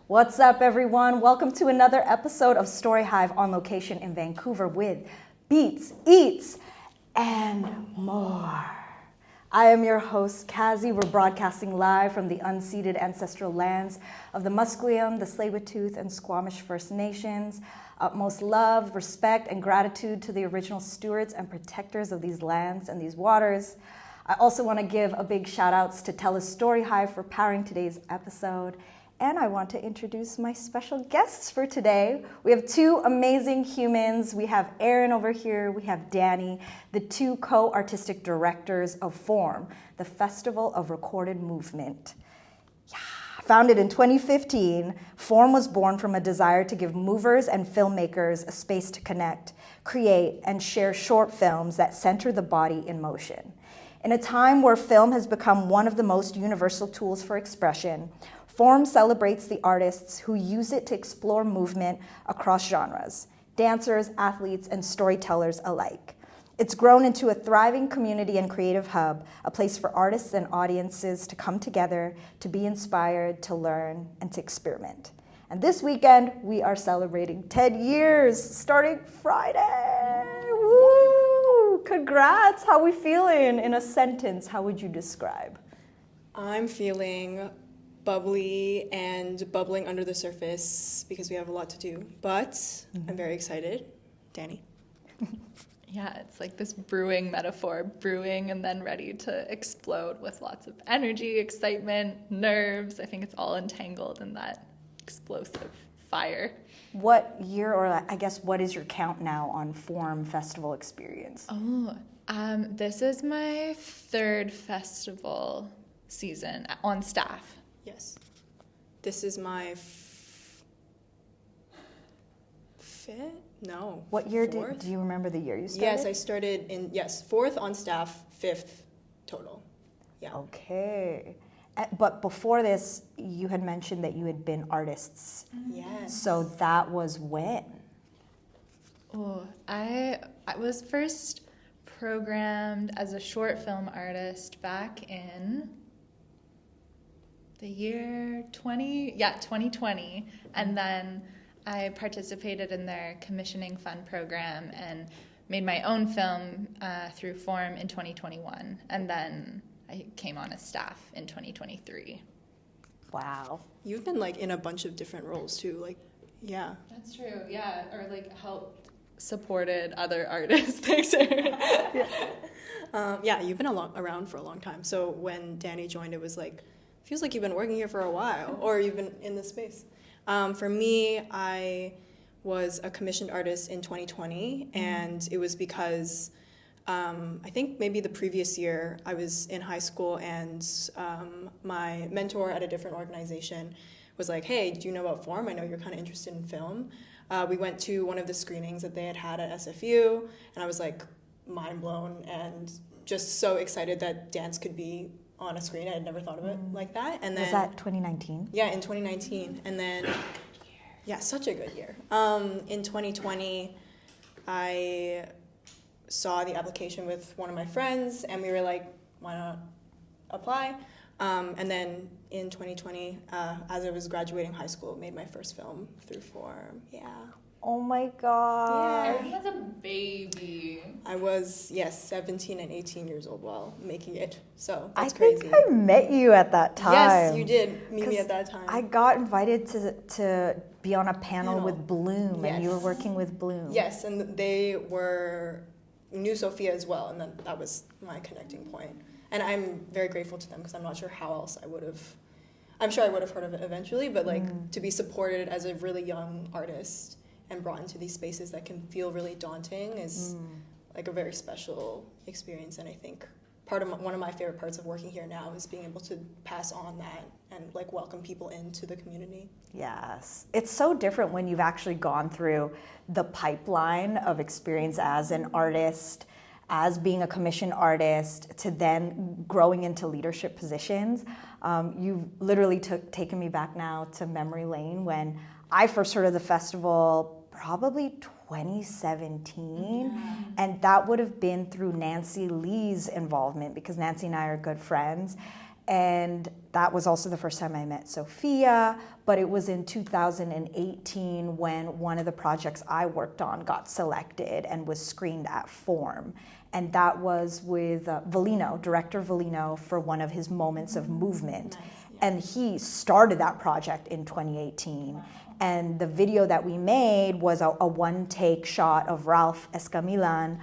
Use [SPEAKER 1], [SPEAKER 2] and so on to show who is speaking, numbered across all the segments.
[SPEAKER 1] What's up, everyone? Welcome to another episode of StoryHive On Location in Vancouver with Beats, Eats, and more. I am your host, Kazi. We're broadcasting live from the unceded ancestral lands of the Musqueam, the Tsleil-Waututh, and Squamish First Nations. Utmost love, respect, and gratitude to the original stewards and protectors of these lands and these waters. I also want to give a big shout outs to TELUS STORYHIVE for powering today's episode. And I want to introduce my special guests for today. We have two amazing humans. We have Erin over here. We have Dani, the two co-artistic directors of FORM, the Festival of Recorded Movement. Yeah. Founded in 2015, FORM was born from a desire to give movers and filmmakers a space to connect, create, and share short films that center the body in motion. In a time where film has become one of the most universal tools for expression, FORM celebrates the artists who use it to explore movement across genres, dancers, athletes, and storytellers alike. It's grown into a thriving community and creative hub, a place for artists and audiences to come together, to be inspired, to learn, and to experiment. And this weekend, we are celebrating 10 years, starting Friday. Woo! Congrats! How are we feeling? In a sentence, how would you describe?
[SPEAKER 2] I'm feeling bubbly and bubbling under the surface because we have a lot to do, but I'm very excited. Dani?
[SPEAKER 3] Yeah, it's like this brewing metaphor, brewing and then ready to explode with lots of energy, excitement, nerves. I think it's all entangled in that explosive fire.
[SPEAKER 1] What year, or I guess what is your count now on FORM festival experience?
[SPEAKER 3] This is my third festival season on staff.
[SPEAKER 2] Yes. This is my fifth? No.
[SPEAKER 1] What year do you remember the year you started?
[SPEAKER 2] Yes, I started in, fourth on staff, fifth total. Yeah.
[SPEAKER 1] Okay. But before this, you had mentioned that you had been artists.
[SPEAKER 2] Yes.
[SPEAKER 1] So that was when?
[SPEAKER 3] Oh, I was first programmed as a short film artist back in the year 2020, and then I participated in their commissioning fund program and made my own film through FORM in 2021, and then I came on as staff in 2023.
[SPEAKER 1] Wow.
[SPEAKER 2] You've been like in a bunch of different roles too, like, yeah.
[SPEAKER 3] That's true, yeah, or like helped supported other artists. Thanks, Erin.
[SPEAKER 2] Yeah, you've been around for a long time. So when Dani joined, it was like, feels like you've been working here for a while, or you've been in this space. For me, I was a commissioned artist in 2020, and it was because I think maybe the previous year I was in high school, and my mentor at a different organization was like, hey, do you know about FORM? I know you're kind of interested in film. We went to one of the screenings that they had at SFU, and I was like mind blown and just so excited that dance could be on a screen. I had never thought of it like that. And then
[SPEAKER 1] was that 2019?
[SPEAKER 2] Yeah, in 2019. And then yeah, such a good year. In 2020, I saw the application with one of my friends, and we were like, why not apply? And then in 2020, as I was graduating high school, made my first film through FORM. Yeah.
[SPEAKER 1] Oh my God.
[SPEAKER 3] Erin was a baby.
[SPEAKER 2] I was, 17 and 18 years old while making it. So that's
[SPEAKER 1] I
[SPEAKER 2] crazy.
[SPEAKER 1] think I met you at that time.
[SPEAKER 2] Yes, you did meet me at that time.
[SPEAKER 1] I got invited to be on a panel with Bloom, and you were
[SPEAKER 2] Yes.
[SPEAKER 1] working with Bloom.
[SPEAKER 2] Yes, and they knew Sophia as well, and then that was my connecting point. And I'm very grateful to them because I'm not sure how else I'm sure I would have heard of it eventually, but like to be supported as a really young artist and brought into these spaces that can feel really daunting is like a very special experience. And I think one of my favorite parts of working here now is being able to pass on that and like welcome people into the community.
[SPEAKER 1] Yes. It's so different when you've actually gone through the pipeline of experience as an artist, as being a commissioned artist, to then growing into leadership positions. You've literally taken me back now to memory lane when I first heard of the festival, probably 2017, and that would have been through Nancy Lee's involvement, because Nancy and I are good friends. And that was also the first time I met Sophia, but it was in 2018 when one of the projects I worked on got selected and was screened at Form. And that was with Valino, director Valino, for one of his moments of movement.
[SPEAKER 2] Nice, yeah.
[SPEAKER 1] And he started that project in 2018. And the video that we made was a one-take shot of Ralph Escamilan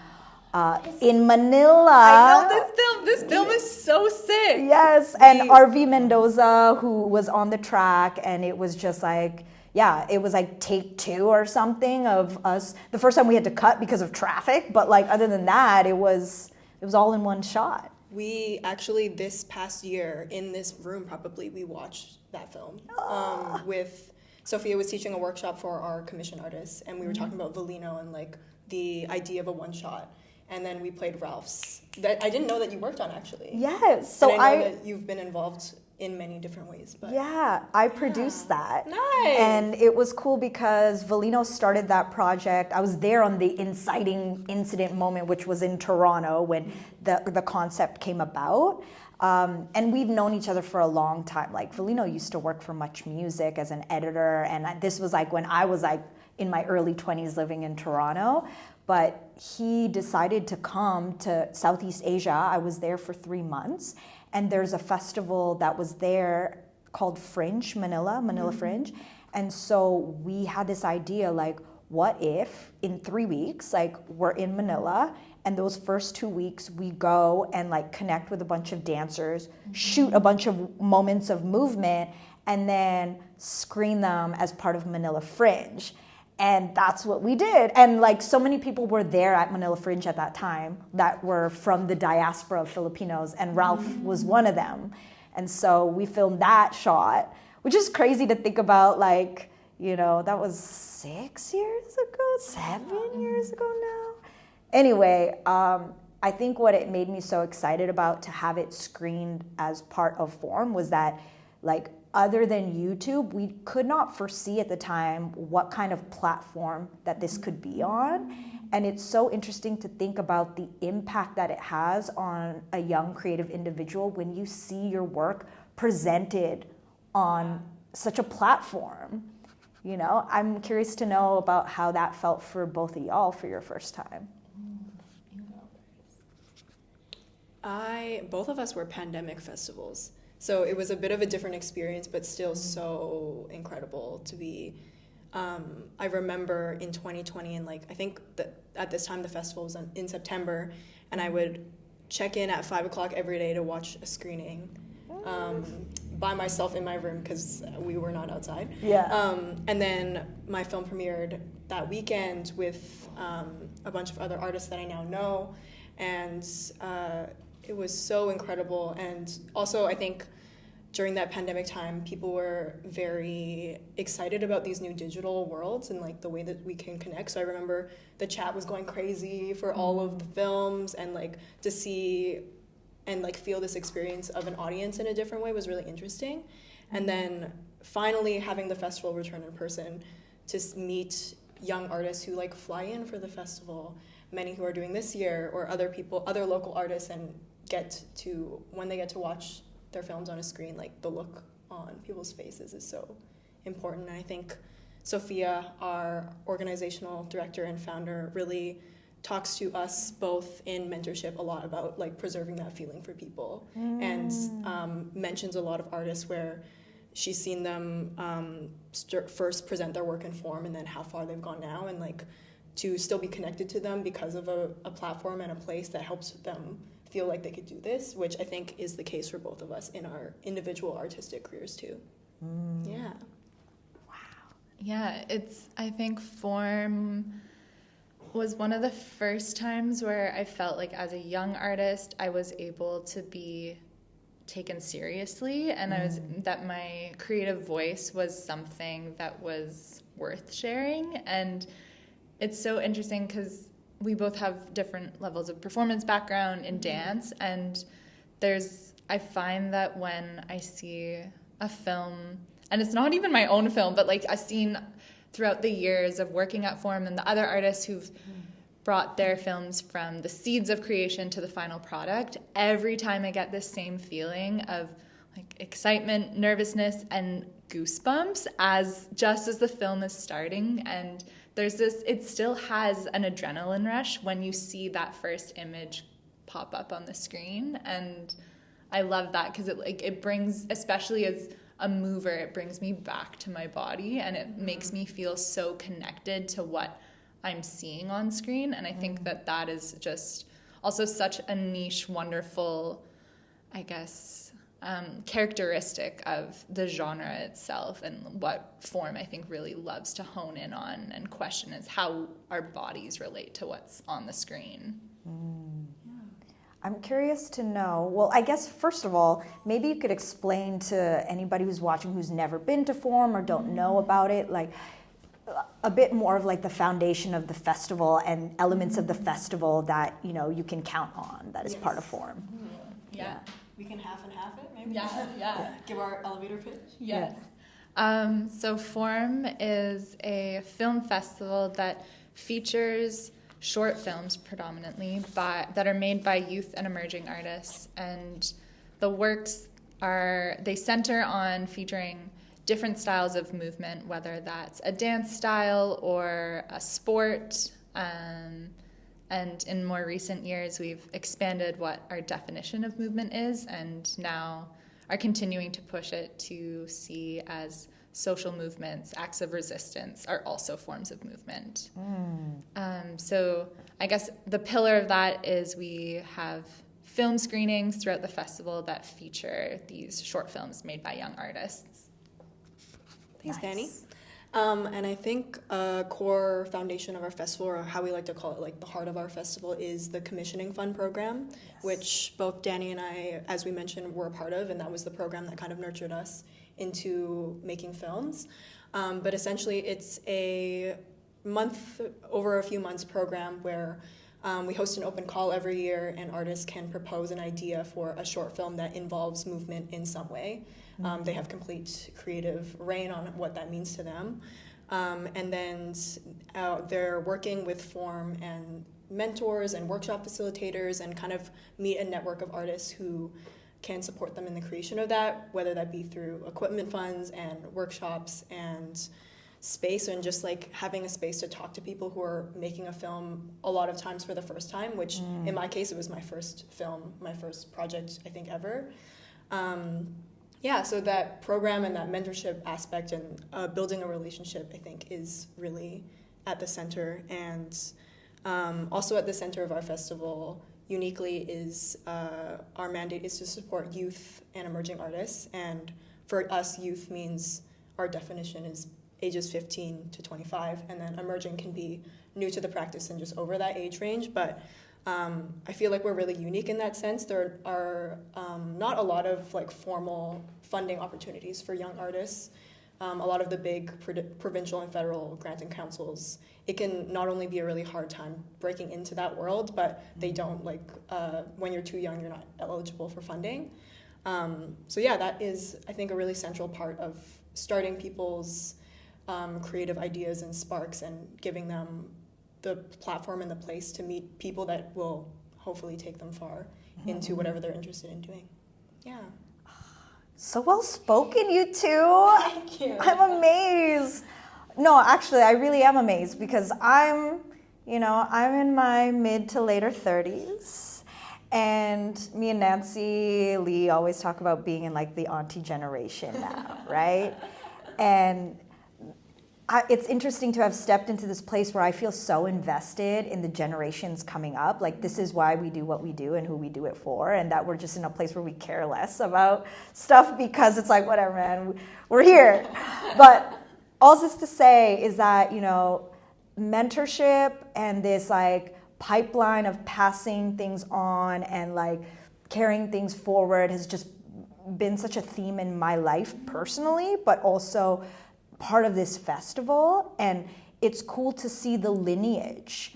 [SPEAKER 1] in Manila.
[SPEAKER 3] I know this film. This film is so sick.
[SPEAKER 1] Yes, and RV Mendoza, who was on the track, and it was just like, yeah, it was like take 2 or something of us. The first time we had to cut because of traffic, but like other than that, it was all in one shot.
[SPEAKER 2] We actually, this past year, in this room probably, we watched that film with Sophia was teaching a workshop for our commission artists, and we were talking about Valino and like the idea of a one shot. And then we played Ralph's. That I didn't know that you worked on, actually.
[SPEAKER 1] Yes,
[SPEAKER 2] so I know that you've been involved in many different ways. But
[SPEAKER 1] yeah, I produced that.
[SPEAKER 2] Nice.
[SPEAKER 1] And it was cool because Valino started that project. I was there on the inciting incident moment, which was in Toronto when the concept came about. And we've known each other for a long time. Like Valino used to work for Much Music as an editor, and this was like when I was like in my early 20s living in Toronto. But he decided to come to Southeast Asia. I was there for 3 months, and there's a festival that was there called Fringe, Manila Fringe. And so we had this idea, like, what if in 3 weeks, like, we're in Manila, and those first 2 weeks we go and like connect with a bunch of dancers, shoot a bunch of moments of movement, and then screen them as part of Manila Fringe. And that's what we did. And like so many people were there at Manila Fringe at that time that were from the diaspora of Filipinos, and Ralph was one of them. And so we filmed that shot, which is crazy to think about, like, you know, that was 6 years ago, 7 years ago now. Anyway, I think what it made me so excited about to have it screened as part of Form was that, like, other than YouTube, we could not foresee at the time what kind of platform that this could be on. And it's so interesting to think about the impact that it has on a young creative individual when you see your work presented on such a platform. You know, I'm curious to know about how that felt for both of y'all for your first time.
[SPEAKER 2] Both of us were pandemic festivals. So it was a bit of a different experience, but still so incredible to be. I remember in 2020, and like I think that at this time the festival was in September, and I would check in at 5 o'clock every day to watch a screening by myself in my room because we were not outside.
[SPEAKER 1] Yeah.
[SPEAKER 2] And then my film premiered that weekend with a bunch of other artists that I now know, and it was so incredible. And also I think during that pandemic time, people were very excited about these new digital worlds and like the way that we can connect. So I remember the chat was going crazy for all of the films, and like to see and like feel this experience of an audience in a different way was really interesting. And then finally having the festival return in person to meet young artists who like fly in for the festival, many who are doing this year, or other people, other local artists, and when they get to watch their films on a screen, like the look on people's faces is so important. And I think Sophia, our organizational director and founder, really talks to us both in mentorship a lot about like preserving that feeling for people, and mentions a lot of artists where she's seen them first present their work in Form, and then how far they've gone now, and like to still be connected to them because of a platform and a place that helps them feel like they could do this, which I think is the case for both of us in our individual artistic careers too. Yeah.
[SPEAKER 3] Yeah, I think Form was one of the first times where I felt like as a young artist, I was able to be taken seriously, and that my creative voice was something that was worth sharing. And it's so interesting because we both have different levels of performance background in dance, and I find that when I see a film, and it's not even my own film, but like I've seen throughout the years of working at Form and the other artists who've brought their films from the seeds of creation to the final product, every time I get this same feeling of like excitement, nervousness, and goosebumps as the film is starting. And there's this, it still has an adrenaline rush when you see that first image pop up on the screen. And I love that because it brings, especially as a mover, it brings me back to my body, and it makes me feel so connected to what I'm seeing on screen. And I think that is just also such a niche, wonderful, I guess, characteristic of the genre itself, and what form I think really loves to hone in on and question is how our bodies relate to what's on the screen.
[SPEAKER 1] I'm curious to know, well, I guess first of all, maybe you could explain to anybody who's watching who's never been to Form or don't know about it, like a bit more of like the foundation of the festival and elements of the festival that, you know, you can count on that is part of Form.
[SPEAKER 3] Yeah.
[SPEAKER 2] We can half and half it, maybe?
[SPEAKER 3] Yeah.
[SPEAKER 2] Give our elevator pitch?
[SPEAKER 3] Yes. So Form is a film festival that features short films predominantly that are made by youth and emerging artists. And the works they center on featuring different styles of movement, whether that's a dance style or a sport. And in more recent years, we've expanded what our definition of movement is, and now are continuing to push it to see as social movements, acts of resistance are also forms of movement. So I guess the pillar of that is we have film screenings throughout the festival that feature these short films made by young artists.
[SPEAKER 2] Thanks, Dani. And I think a core foundation of our festival, or how we like to call it, like the heart of our festival, is the Commissioning Fund program, which both Dani and I, as we mentioned, were a part of, and that was the program that kind of nurtured us into making films. But essentially, it's over a few months program where we host an open call every year, and artists can propose an idea for a short film that involves movement in some way. They have complete creative reign on what that means to them. And then they're working with Form and mentors and workshop facilitators, and kind of meet a network of artists who can support them in the creation of that, whether that be through equipment funds and workshops and space, and just like having a space to talk to people who are making a film a lot of times for the first time, which in my case, it was my first film, my first project, I think, ever. So that program and that mentorship aspect and building a relationship, I think, is really at the center. And also at the center of our festival, uniquely, is our mandate is to support youth and emerging artists. And for us, youth means, our definition is ages 15 to 25, and then emerging can be new to the practice and just over that age range. But I feel like we're really unique in that sense. There are not a lot of like formal funding opportunities for young artists. A lot of the big provincial and federal granting councils, it can not only be a really hard time breaking into that world, but they don't, like, when you're too young, you're not eligible for funding. That is, I think, a really central part of starting people's creative ideas and sparks, and giving them the platform and the place to meet people that will hopefully take them far into whatever they're interested in doing. Yeah.
[SPEAKER 1] So well spoken, you two.
[SPEAKER 2] Thank you.
[SPEAKER 1] I'm amazed. No, actually, I really am amazed, because I'm in my mid to later 30s, and me and Nancy Lee always talk about being in like the auntie generation now, right? And it's interesting to have stepped into this place where I feel so invested in the generations coming up. Like, this is why we do what we do and who we do it for, and that we're just in a place where we care less about stuff, because it's like, whatever, man, we're here. But all this to say is that, mentorship and this like pipeline of passing things on and like carrying things forward has just been such a theme in my life personally, but also part of this festival. And it's cool to see the lineage,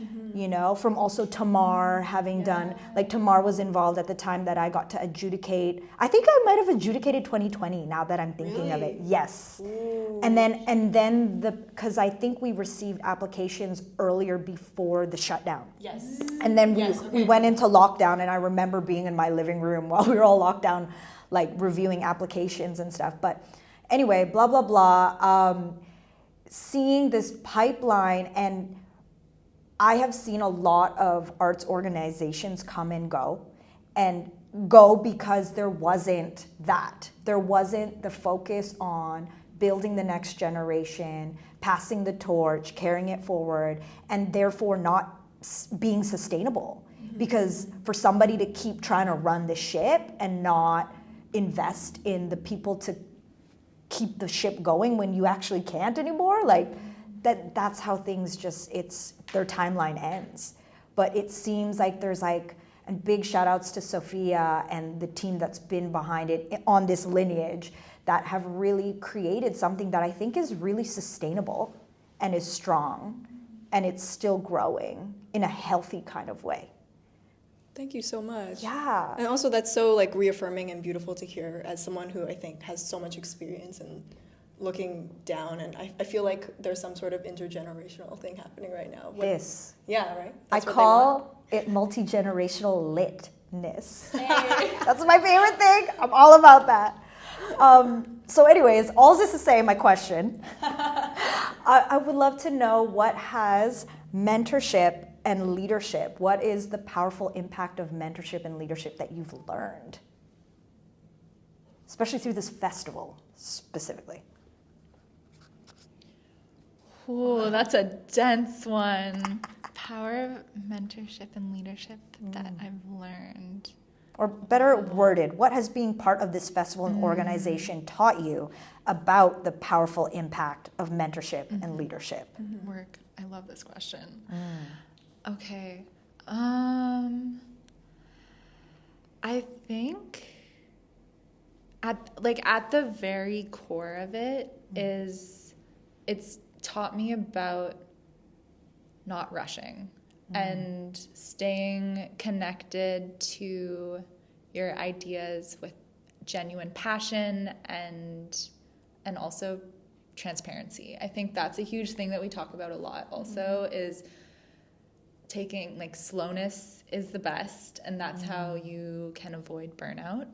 [SPEAKER 1] from also Tamar having done, like Tamar was involved at the time that I got to adjudicate. I think I might have adjudicated 2020 now that I'm thinking of it. Yes. Ooh. And then because I think we received applications earlier before the shutdown.
[SPEAKER 2] Yes.
[SPEAKER 1] And then we went into lockdown, and I remember being in my living room while we were all locked down, like reviewing applications and stuff. But anyway, blah, blah, blah. Seeing this pipeline, and I have seen a lot of arts organizations come and go because there wasn't that. There wasn't the focus on building the next generation, passing the torch, carrying it forward, and therefore not being sustainable. Because for somebody to keep trying to run the ship and not invest in the people to keep the ship going when you actually can't anymore, like that's how things their timeline ends. But it seems like there's and big shout outs to Sophia and the team that's been behind it on this lineage that have really created something that I think is really sustainable and is strong, and it's still growing in a healthy kind of way.
[SPEAKER 2] Thank you so much.
[SPEAKER 1] Yeah.
[SPEAKER 2] And also that's so like reaffirming and beautiful to hear as someone who I think has so much experience and looking down, and I feel like there's some sort of intergenerational thing happening right now. Yeah, right?
[SPEAKER 1] I call it multi-generational litness. Hey. That's my favorite thing. I'm all about that. So anyways, all this to say, my question, I would love to know, what has mentorship and leadership, what is the powerful impact of mentorship and leadership that you've learned? Especially through this festival, specifically.
[SPEAKER 3] Ooh, that's a dense one. Power of mentorship and leadership that I've learned.
[SPEAKER 1] Or better worded, what has being part of this festival and organization taught you about the powerful impact of mentorship and leadership?
[SPEAKER 3] Work. I love this question. Okay. I think at the very core of it is it's taught me about not rushing and staying connected to your ideas with genuine passion and also transparency. I think that's a huge thing that we talk about a lot also is taking, slowness is the best, and that's how you can avoid burnout.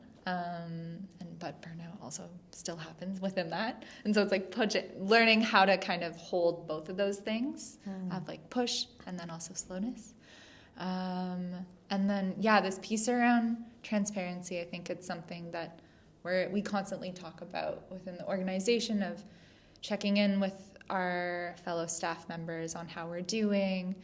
[SPEAKER 3] But burnout also still happens within that. And so it's learning how to kind of hold both of those things of push and then also slowness. And then, this piece around transparency, I think it's something that we constantly talk about within the organization, of checking in with our fellow staff members on how we're doing,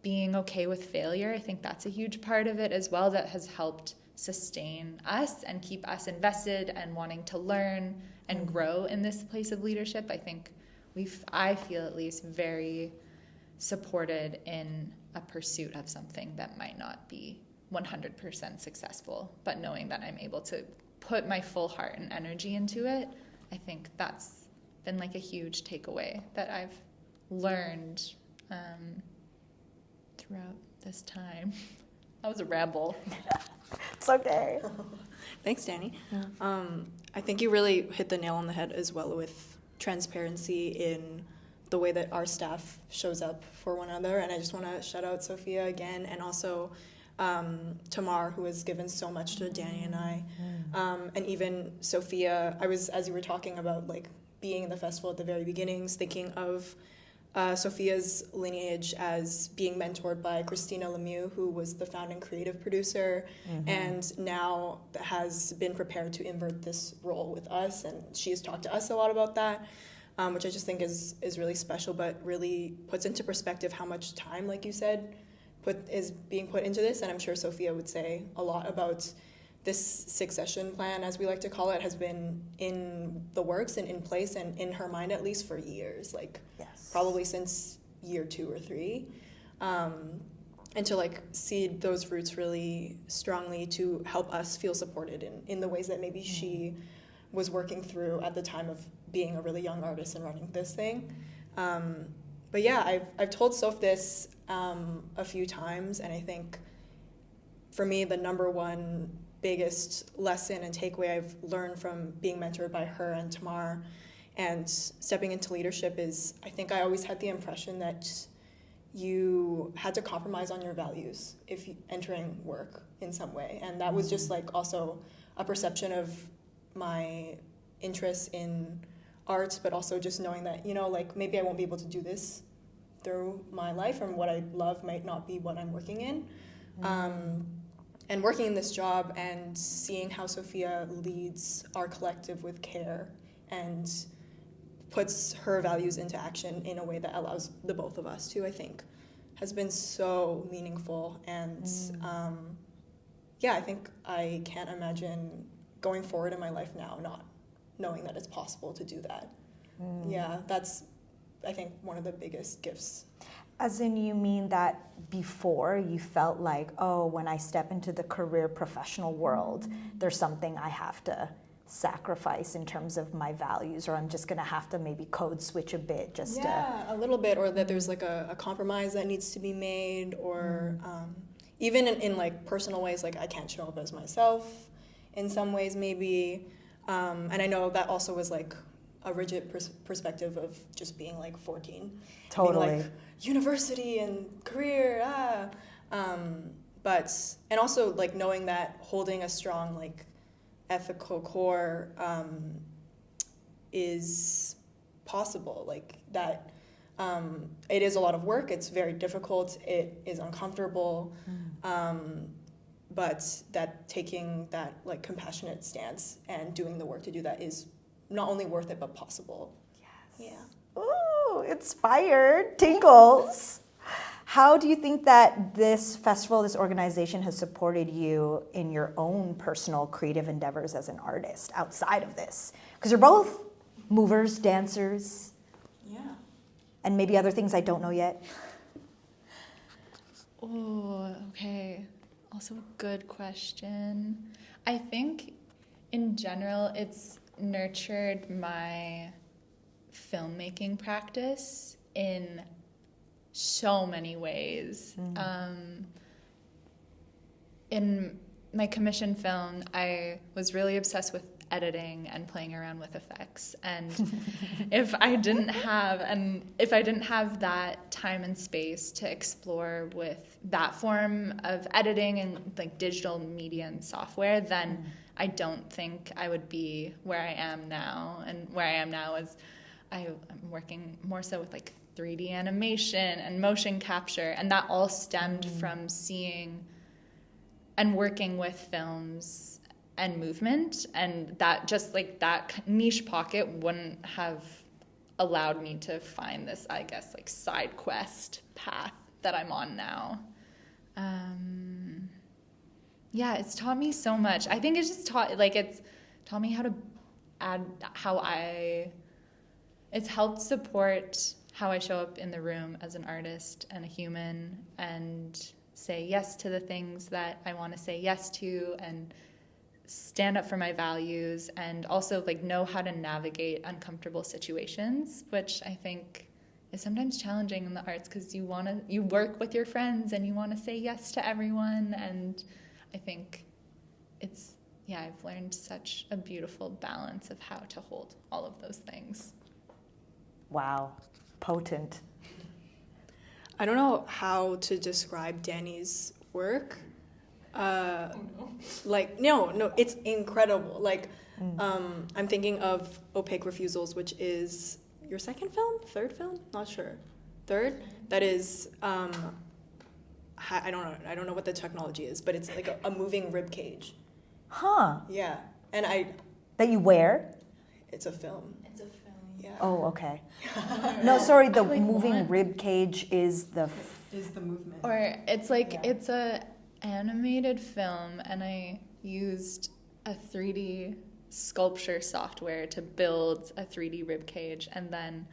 [SPEAKER 3] being okay with failure. I think that's a huge part of it as well, that has helped sustain us and keep us invested and wanting to learn and grow in this place of leadership. I think I feel at least very supported in a pursuit of something that might not be 100% successful, but knowing that I'm able to put my full heart and energy into it. I think that's been a huge takeaway that I've learned throughout this time. That was a ramble.
[SPEAKER 1] It's okay.
[SPEAKER 2] Thanks, Dani. I think you really hit the nail on the head as well with transparency in the way that our staff shows up for one another. And I just want to shout out Sophia again, and also Tamar, who has given so much to Dani and I. And even Sophia, as you were talking about being in the festival at the very beginnings, thinking of Sophia's lineage as being mentored by Christina Lemieux, who was the founding creative producer, and now has been prepared to invert this role with us. And she has talked to us a lot about that, which I just think is really special, but really puts into perspective how much time, like you said, is being put into this. And I'm sure Sophia would say a lot about this succession plan, as we like to call it, has been in the works and in place and in her mind at least for years, probably since year 2 or 3. And to see those roots really strongly to help us feel supported in the ways that maybe she was working through at the time of being a really young artist and running this thing. But yeah, I've told Soph this a few times, and I think for me the number one biggest lesson and takeaway I've learned from being mentored by her and Tamar and stepping into leadership is, I think I always had the impression that you had to compromise on your values if entering work in some way. And that was just also a perception of my interests in art, but also just knowing that, you know, like maybe I won't be able to do this through my life, and what I love might not be what I'm working in. And working in this job and seeing how Sophia leads our collective with care and puts her values into action in a way that allows the both of us to, I think, has been so meaningful. And I think I can't imagine going forward in my life now not knowing that it's possible to do that. Yeah, that's, I think, one of the biggest gifts.
[SPEAKER 1] As in, you mean that before you felt like, oh, when I step into the career professional world, there's something I have to sacrifice in terms of my values, or I'm just going to have to maybe code switch a bit just
[SPEAKER 2] a little bit, or that there's like a compromise that needs to be made, or even in like personal ways, like I can't show up as myself in some ways maybe. And I know that also was like a rigid perspective of just being like 14.
[SPEAKER 1] Totally.
[SPEAKER 2] Being like university and career, but, and also like knowing that holding a strong like ethical core is possible, like that it is a lot of work, it's very difficult, it is uncomfortable, but that taking that like compassionate stance and doing the work to do that is not only worth it but possible. Yes. Yeah.
[SPEAKER 1] Ooh, inspired, tingles. How do you think that this festival, this organization has supported you in your own personal creative endeavors as an artist outside of this? Because you're both movers, dancers.
[SPEAKER 2] Yeah.
[SPEAKER 1] And maybe other things I don't know yet.
[SPEAKER 3] Oh, okay. Also a good question. I think in general it's nurtured my filmmaking practice in so many ways. In my commission film, I was really obsessed with editing and playing around with effects. And if I didn't have that time and space to explore with that form of editing and like digital media and software, then I don't think I would be where I am now. And where I am now is I'm working more so with like 3D animation and motion capture, and that all stemmed from seeing and working with films and movement, and that just like that niche pocket wouldn't have allowed me to find this, I guess, like side quest path that I'm on now. Yeah, it's taught me so much. I think it's taught me how to it's helped support how I show up in the room as an artist and a human, and say yes to the things that I want to say yes to, and stand up for my values, and also like know how to navigate uncomfortable situations, which I think is sometimes challenging in the arts, because you work with your friends and you want to say yes to everyone, and I think I've learned such a beautiful balance of how to hold all of those things.
[SPEAKER 1] Wow, potent.
[SPEAKER 2] I don't know how to describe Dani's work. Like, no, it's incredible. Like, I'm thinking of Opaque Refusals, which is your third film? Not sure. Third? That is, I don't know what the technology is, but it's like a moving rib cage.
[SPEAKER 1] Huh.
[SPEAKER 2] Yeah. And
[SPEAKER 1] that you wear?
[SPEAKER 2] It's a film. Yeah.
[SPEAKER 1] Oh, okay. No, sorry, the moving rib cage is the
[SPEAKER 2] movement.
[SPEAKER 3] Or it's like, it's a animated film, and I used a 3D sculpture software to build a 3D rib cage, and then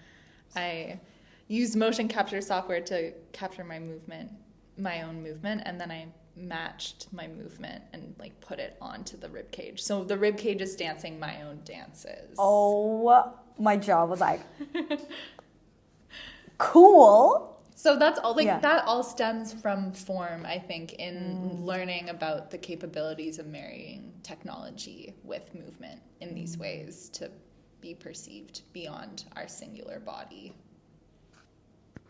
[SPEAKER 3] I used motion capture software to capture my own movement, and then I matched my movement and like put it onto the rib cage. So the rib cage is dancing my own dances.
[SPEAKER 1] Oh, my jaw was like, cool.
[SPEAKER 3] So that's all, that all stems from form, I think, in learning about the capabilities of marrying technology with movement in these ways to be perceived beyond our singular body.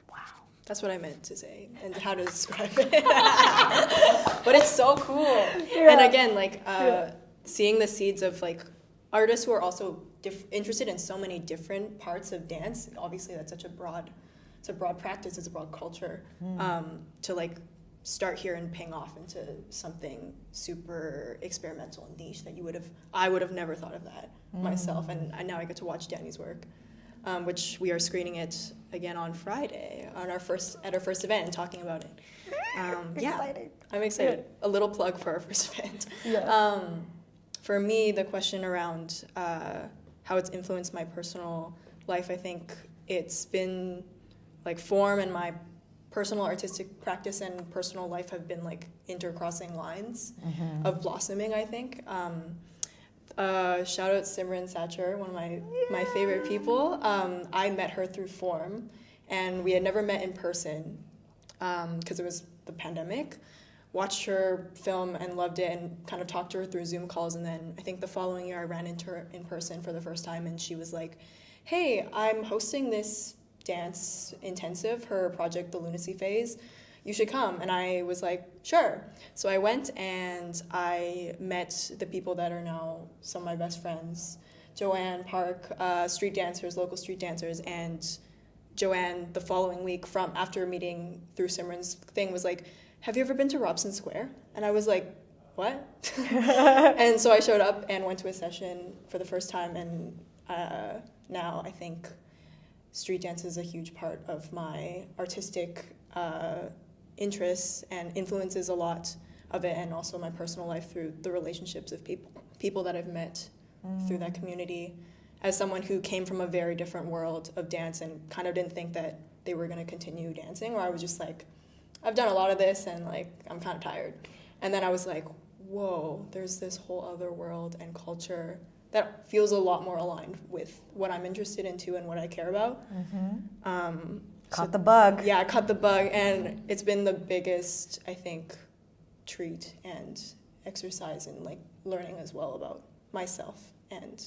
[SPEAKER 1] Wow.
[SPEAKER 2] That's what I meant to say and how to describe it. But it's so cool. Yeah. And again, like, seeing the seeds of like artists who are also interested in so many different parts of dance. Obviously, that's such a broad practice, it's a broad culture. To like start here and paying off into something super experimental and niche that I would have never thought of that myself. And now I get to watch Dani's work, which we are screening it again on Friday at our first event and talking about it.
[SPEAKER 1] Excited.
[SPEAKER 2] I'm excited. A little plug for our first event.
[SPEAKER 1] Yeah.
[SPEAKER 2] For me, the question around how it's influenced my personal life, I think it's been like form and my personal artistic practice and personal life have been like intercrossing lines of blossoming, I think. Shout out Simran Satcher, one of my favorite people. I met her through form, and we had never met in person because it was the pandemic. Watched her film and loved it and kind of talked to her through Zoom calls, and then I think the following year I ran into her in person for the first time, and she was like, hey, I'm hosting this dance intensive, her project, The Lunacy Phase. You should come. And I was like, sure. So I went and I met the people that are now some of my best friends. Joanne Park, street dancers, local street dancers, and Joanne the following week after meeting through Simran's thing was like, have you ever been to Robson Square? And I was like, what? And so I showed up and went to a session for the first time, and now I think street dance is a huge part of my artistic interests and influences a lot of it, and also my personal life through the relationships of people that I've met through that community. As someone who came from a very different world of dance and kind of didn't think that they were going to continue dancing, or I was just like, I've done a lot of this and like I'm kind of tired. And then I was like, whoa, there's this whole other world and culture that feels a lot more aligned with what I'm interested into and what I care about.
[SPEAKER 1] Caught the bug.
[SPEAKER 2] Yeah, I caught the bug, and it's been the biggest, I think, treat and exercise in like learning as well about myself and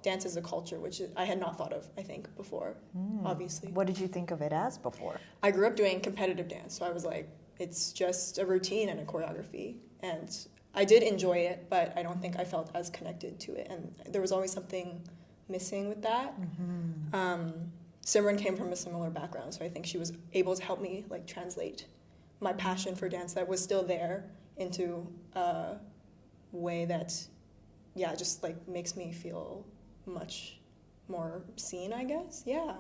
[SPEAKER 2] dance as a culture, which I had not thought of, I think, before, obviously.
[SPEAKER 1] What did you think of it as before?
[SPEAKER 2] I grew up doing competitive dance, so I was like, it's just a routine and a choreography, and I did enjoy it, but I don't think I felt as connected to it, and there was always something missing with that. Simran came from a similar background, so I think she was able to help me like translate my passion for dance that was still there into a way that, yeah, just like makes me feel much more seen, I guess. Yeah.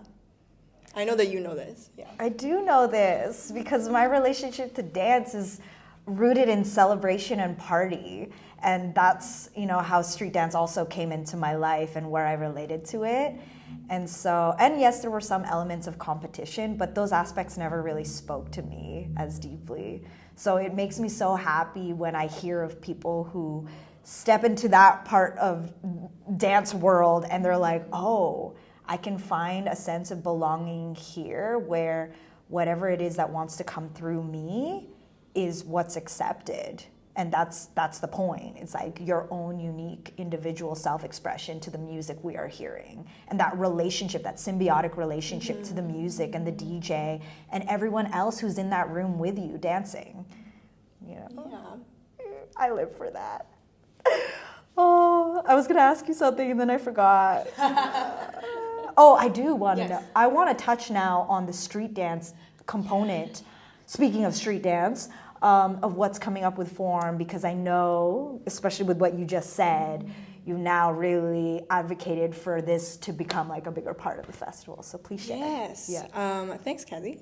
[SPEAKER 2] I know that you know this. Yeah.
[SPEAKER 1] I do know this because my relationship to dance is rooted in celebration and party, and that's, you know, how street dance also came into my life and where I related to it. And so, and yes, there were some elements of competition, but those aspects never really spoke to me as deeply. So it makes me so happy when I hear of people who step into that part of dance world and they're like, oh, I can find a sense of belonging here where whatever it is that wants to come through me is what's accepted. And that's the point. It's like your own unique individual self-expression to the music we are hearing. And that relationship, that symbiotic relationship to the music and the DJ and everyone else who's in that room with you dancing. You know?
[SPEAKER 2] Yeah.
[SPEAKER 1] I live for that. Oh, I was going to ask you something and then I forgot. Oh, I do want to know. I want to touch now on the street dance component. Speaking of street dance, of what's coming up with Form, because I know, especially with what you just said, you've now really advocated for this to become like a bigger part of the festival. So please share.
[SPEAKER 2] Yes.
[SPEAKER 1] Yeah.
[SPEAKER 2] Thanks, Kathy.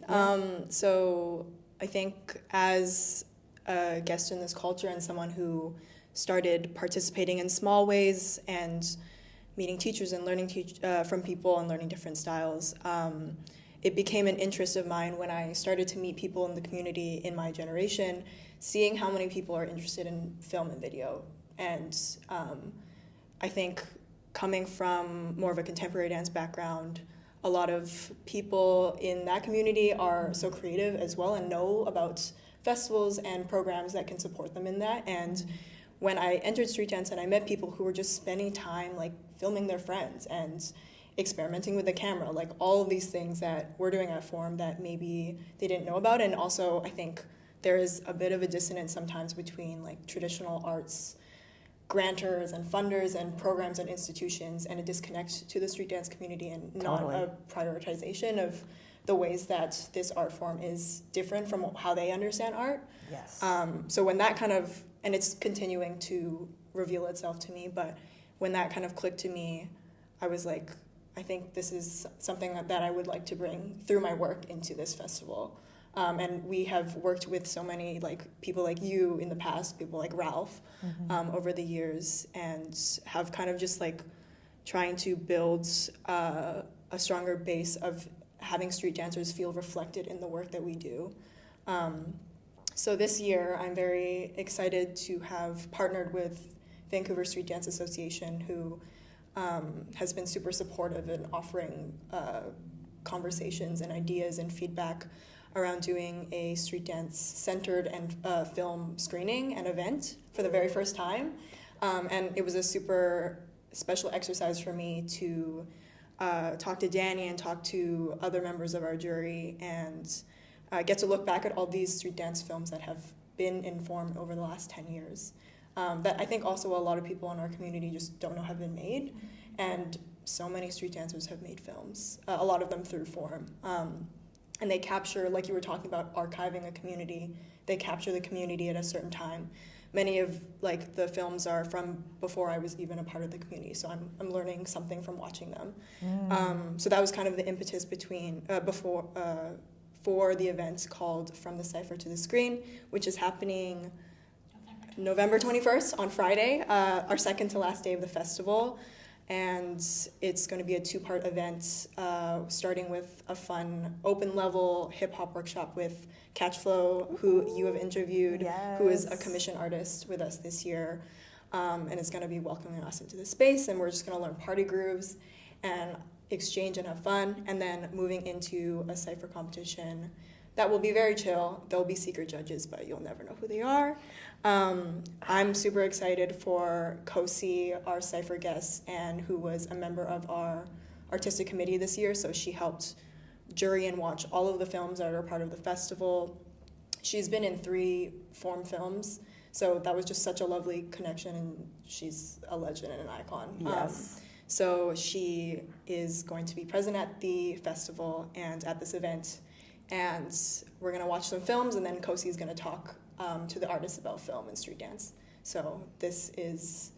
[SPEAKER 2] So I think as a guest in this culture and someone who started participating in small ways and meeting teachers and learning from people and learning different styles, it became an interest of mine when I started to meet people in the community in my generation, seeing how many people are interested in film and video. And I think coming from more of a contemporary dance background, a lot of people in that community are so creative as well and know about festivals and programs that can support them in that. And when I entered street dance and I met people who were just spending time like filming their friends and experimenting with the camera, like all of these things that we're doing at Form that maybe they didn't know about. And also I think there is a bit of a dissonance sometimes between like traditional arts grantors and funders and programs and institutions, and a disconnect to the street dance community, and not a prioritization of the ways that this art form is different from how they understand art.
[SPEAKER 1] Yes.
[SPEAKER 2] So when that kind of, and it's continuing to reveal itself to me, but when that kind of clicked to me, I was like, I think this is something that I would like to bring through my work into this festival. And we have worked with so many like people like you in the past, people like Ralph, over the years, and have kind of just like trying to build a stronger base of having street dancers feel reflected in the work that we do. So this year, I'm very excited to have partnered with Vancouver Street Dance Association, who has been super supportive in offering conversations and ideas and feedback around doing a street dance centered and film screening and event for the very first time. And it was a super special exercise for me to talk to Dani and talk to other members of our jury and get to look back at all these street dance films that have been in form over the last 10 years. That I think also a lot of people in our community just don't know have been made. And so many street dancers have made films, a lot of them through form. And they capture, like you were talking about, archiving a community. They capture the community at a certain time. Many of like the films are from before I was even a part of the community, so I'm learning something from watching them. So that was kind of the impetus for the event called From the Cipher to the Screen, which is happening November 21st on Friday, our second to last day of the festival. And it's going to be a 2-part event, starting with a fun open-level hip-hop workshop with Catchflow, who you have interviewed, who is a commission artist with us this year, and is going to be welcoming us into the space. And we're just going to learn party grooves and exchange and have fun, and then moving into a cypher competition that will be very chill. There'll be secret judges, but you'll never know who they are. I'm super excited for Kosi, our cypher guest, and who was a member of our artistic committee this year, so she helped jury and watch all of the films that are part of the festival. She's been in 3 form films, so that was just such a lovely connection, and she's a legend and an icon.
[SPEAKER 1] Yes.
[SPEAKER 2] So she is going to be present at the festival and at this event, and we're going to watch some films, and then Kosi is going to talk to the artists about film and street dance. So this is,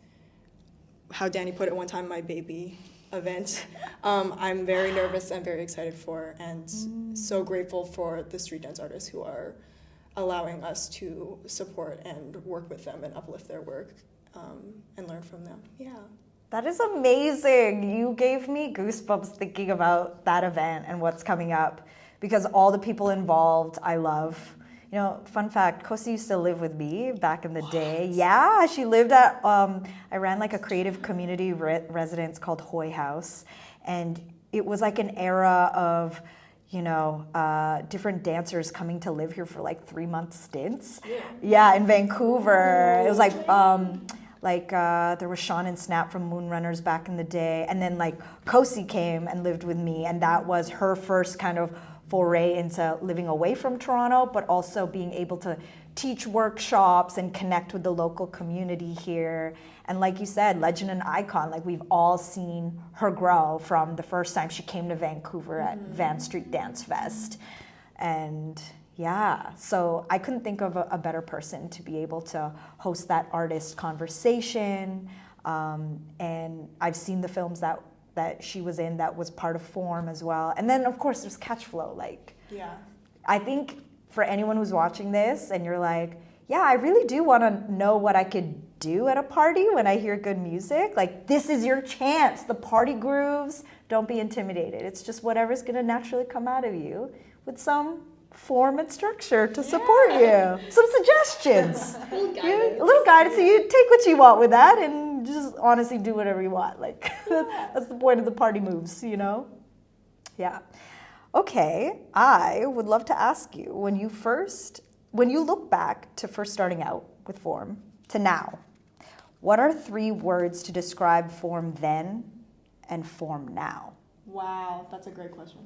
[SPEAKER 2] how Dani put it one time, my baby event. I'm very nervous and very excited for, and so grateful for the street dance artists who are allowing us to support and work with them and uplift their work and learn from them. Yeah.
[SPEAKER 1] That is amazing. You gave me goosebumps thinking about that event and what's coming up, because all the people involved I love. You know, fun fact, Kosi used to live with me back in the day. Yeah, she lived at, I ran like a creative community residence called Hoy House. And it was like an era of, you know, different dancers coming to live here for like 3-month stints. Yeah, in Vancouver. It was like, there was Sean and Snap from Moonrunners back in the day. And then like Kosi came and lived with me. And that was her first kind of foray into living away from Toronto, but also being able to teach workshops and connect with the local community here. And like you said, legend and icon, like we've all seen her grow from the first time she came to Vancouver at Van Street Dance Fest. And yeah, so I couldn't think of a better person to be able to host that artist conversation. And I've seen the films that she was in that was part of form as well. And then of course there's Catchflow. Like,
[SPEAKER 2] Yeah.
[SPEAKER 1] I think for anyone who's watching this and you're like, yeah, I really do want to know what I could do at a party when I hear good music. Like, this is your chance. The party grooves, don't be intimidated. It's just whatever's going to naturally come out of you with some form and structure to support you. Some suggestions.
[SPEAKER 2] A little guidance.
[SPEAKER 1] A little guidance. So you take what you want with that and just honestly do whatever you want. Like, that's the point of the party moves, you know? Yeah. Okay, I would love to ask you, when you look back to first starting out with form to now, what are 3 words to describe form then and form now?
[SPEAKER 2] Wow, that's a great question.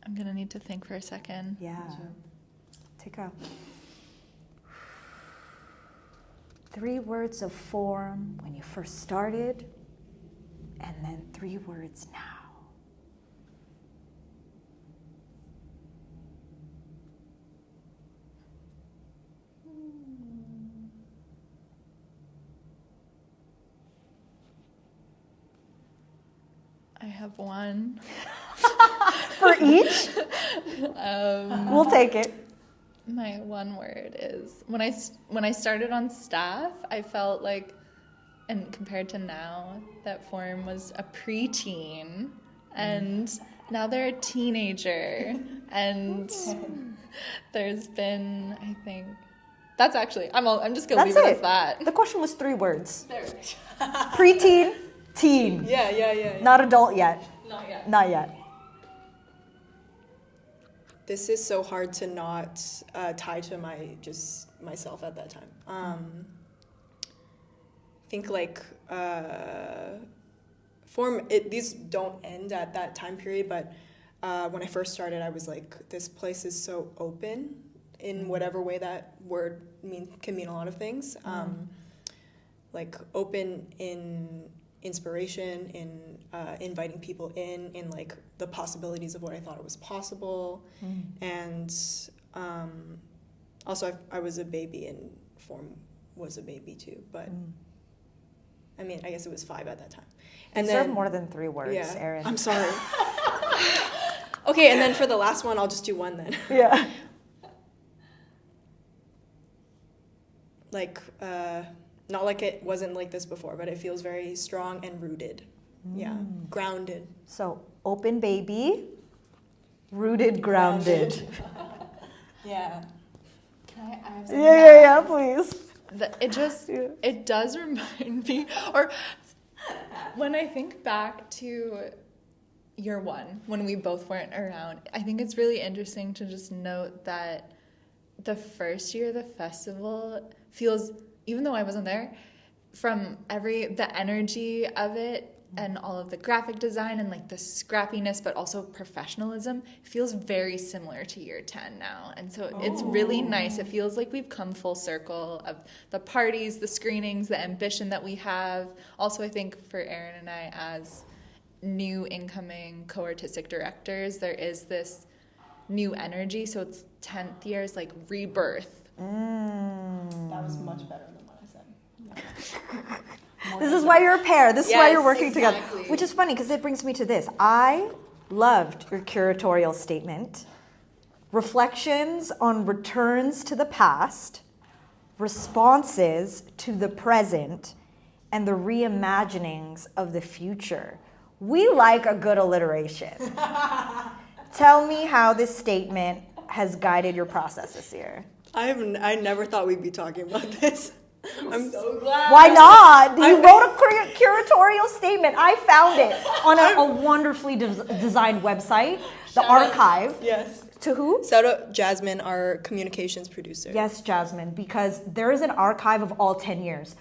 [SPEAKER 3] I'm gonna need to think for a second.
[SPEAKER 1] Yeah. Take a... 3 words of form when you first started, and then 3 words now.
[SPEAKER 3] I have one.
[SPEAKER 1] For each? We'll take it.
[SPEAKER 3] My one word is, when I started on staff, I felt like, and compared to now, that form was a preteen, and now they're a teenager, and there's been, I think, that's actually, I'm just gonna leave it as that.
[SPEAKER 1] The question was 3 words.
[SPEAKER 3] There.
[SPEAKER 1] Preteen, teen.
[SPEAKER 2] Yeah.
[SPEAKER 1] Not adult yet.
[SPEAKER 3] Not yet.
[SPEAKER 2] This is so hard to not tie to myself at that time. I think like these don't end at that time period, but when I first started, I was like, this place is so open in whatever way that word can mean a lot of things. Like open in inspiration, in inviting people in like the possibilities of what I thought it was possible. And also I was a baby and form was a baby too, but I mean, I guess it was 5 at that time. And
[SPEAKER 1] You
[SPEAKER 2] then
[SPEAKER 1] serve more than 3 words,
[SPEAKER 2] yeah,
[SPEAKER 1] Erin.
[SPEAKER 2] I'm sorry. Okay, and then for the last one, I'll just do 1 then.
[SPEAKER 1] Yeah.
[SPEAKER 2] Like, not like it wasn't like this before, but it feels very strong and rooted. Yeah, grounded.
[SPEAKER 1] So, open baby, rooted, grounded.
[SPEAKER 2] Yeah.
[SPEAKER 3] Can I have something?
[SPEAKER 1] Yeah, please.
[SPEAKER 3] It does remind me, or when I think back to year 1, when we both weren't around, I think it's really interesting to just note that the first year of the festival feels, even though I wasn't there, from the energy of it and all of the graphic design and like the scrappiness, but also professionalism, feels very similar to year 10 now. And so it's really nice. It feels like we've come full circle of the parties, the screenings, the ambition that we have. Also, I think for Erin and I, as new incoming co-artistic directors, there is this new energy. So it's 10th year is like rebirth.
[SPEAKER 2] That was much better than what I said.
[SPEAKER 1] This is why you're a pair. This is why
[SPEAKER 2] Yes,
[SPEAKER 1] you're working
[SPEAKER 2] exactly.
[SPEAKER 1] together. Which is funny because it brings me to this. I loved your curatorial statement. Reflections on returns to the past, responses to the present, and the reimaginings of the future. We like a good alliteration. Tell me how this statement has guided your process this year.
[SPEAKER 2] I never thought we'd be talking about this. I'm so glad.
[SPEAKER 1] Why not? You wrote a curatorial statement. I found it on a wonderfully designed website, the archive.
[SPEAKER 2] Yes.
[SPEAKER 1] To who?
[SPEAKER 2] Shout out Jasmine, our communications producer.
[SPEAKER 1] Yes, Jasmine, because there is an archive of all 10 years.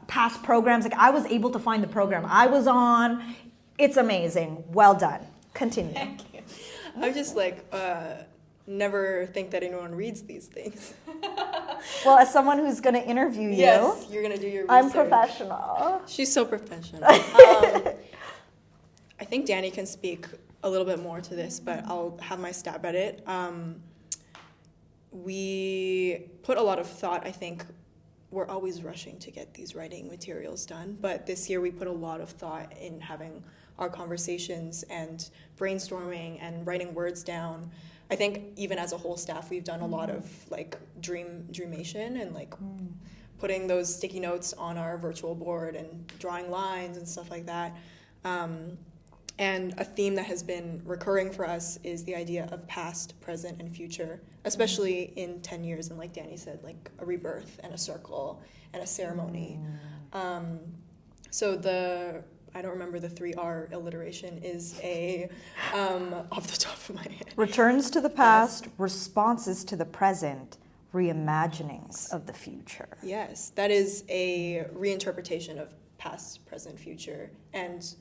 [SPEAKER 1] Past programs, like I was able to find the program I was on. It's amazing. Well done. Continue.
[SPEAKER 2] Thank you. I'm just like, never think that anyone reads these things.
[SPEAKER 1] Well, as someone who's going to interview you,
[SPEAKER 2] Yes, you're going to do your research.
[SPEAKER 1] I'm professional.
[SPEAKER 2] She's so professional. I think Dani can speak a little bit more to this, but I'll have my stab at it. We put a lot of thought, I think. We're always rushing to get these writing materials done, but this year we put a lot of thought in having our conversations and brainstorming and writing words down. I think even as a whole staff, we've done a lot of like dreamation and like putting those sticky notes on our virtual board and drawing lines and stuff like that. And a theme that has been recurring for us is the idea of past, present, and future, especially in 10 years. And like Dani said, like a rebirth and a circle and a ceremony. So I don't remember the 3R alliteration is off the top of my head.
[SPEAKER 1] Returns to the past, responses to the present, reimaginings of the future.
[SPEAKER 2] Yes, that is a reinterpretation of past, present, future, and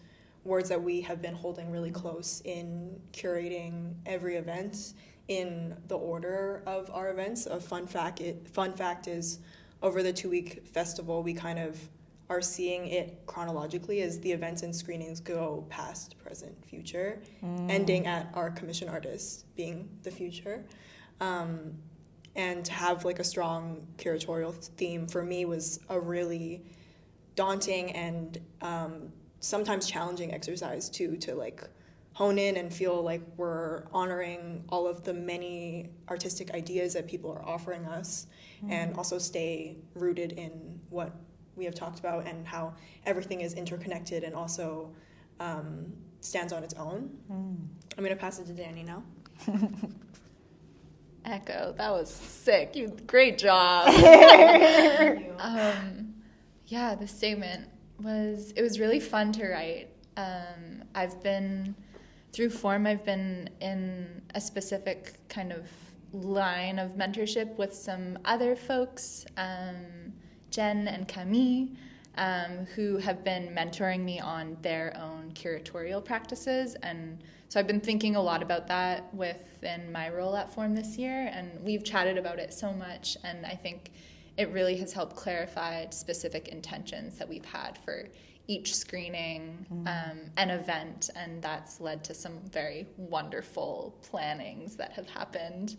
[SPEAKER 2] words that we have been holding really close in curating every event in the order of our events. A fun fact is over the 2-week festival, we kind of are seeing it chronologically as the events and screenings go past, present, future, ending at our commission artist being the future. And to have like a strong curatorial theme for me was a really daunting and sometimes challenging exercise too, to like hone in and feel like we're honoring all of the many artistic ideas that people are offering us, and also stay rooted in what we have talked about and how everything is interconnected and also stands on its own. I'm going to pass it to Dani now.
[SPEAKER 3] Echo, that was sick. Great job. Yeah, the statement it was really fun to write. I've been in a specific kind of line of mentorship with some other folks, Jen and Camille, who have been mentoring me on their own curatorial practices. And so I've been thinking a lot about that within my role at Form this year, and we've chatted about it so much, and I think it really has helped clarify specific intentions that we've had for each screening and event, and that's led to some very wonderful plannings that have happened.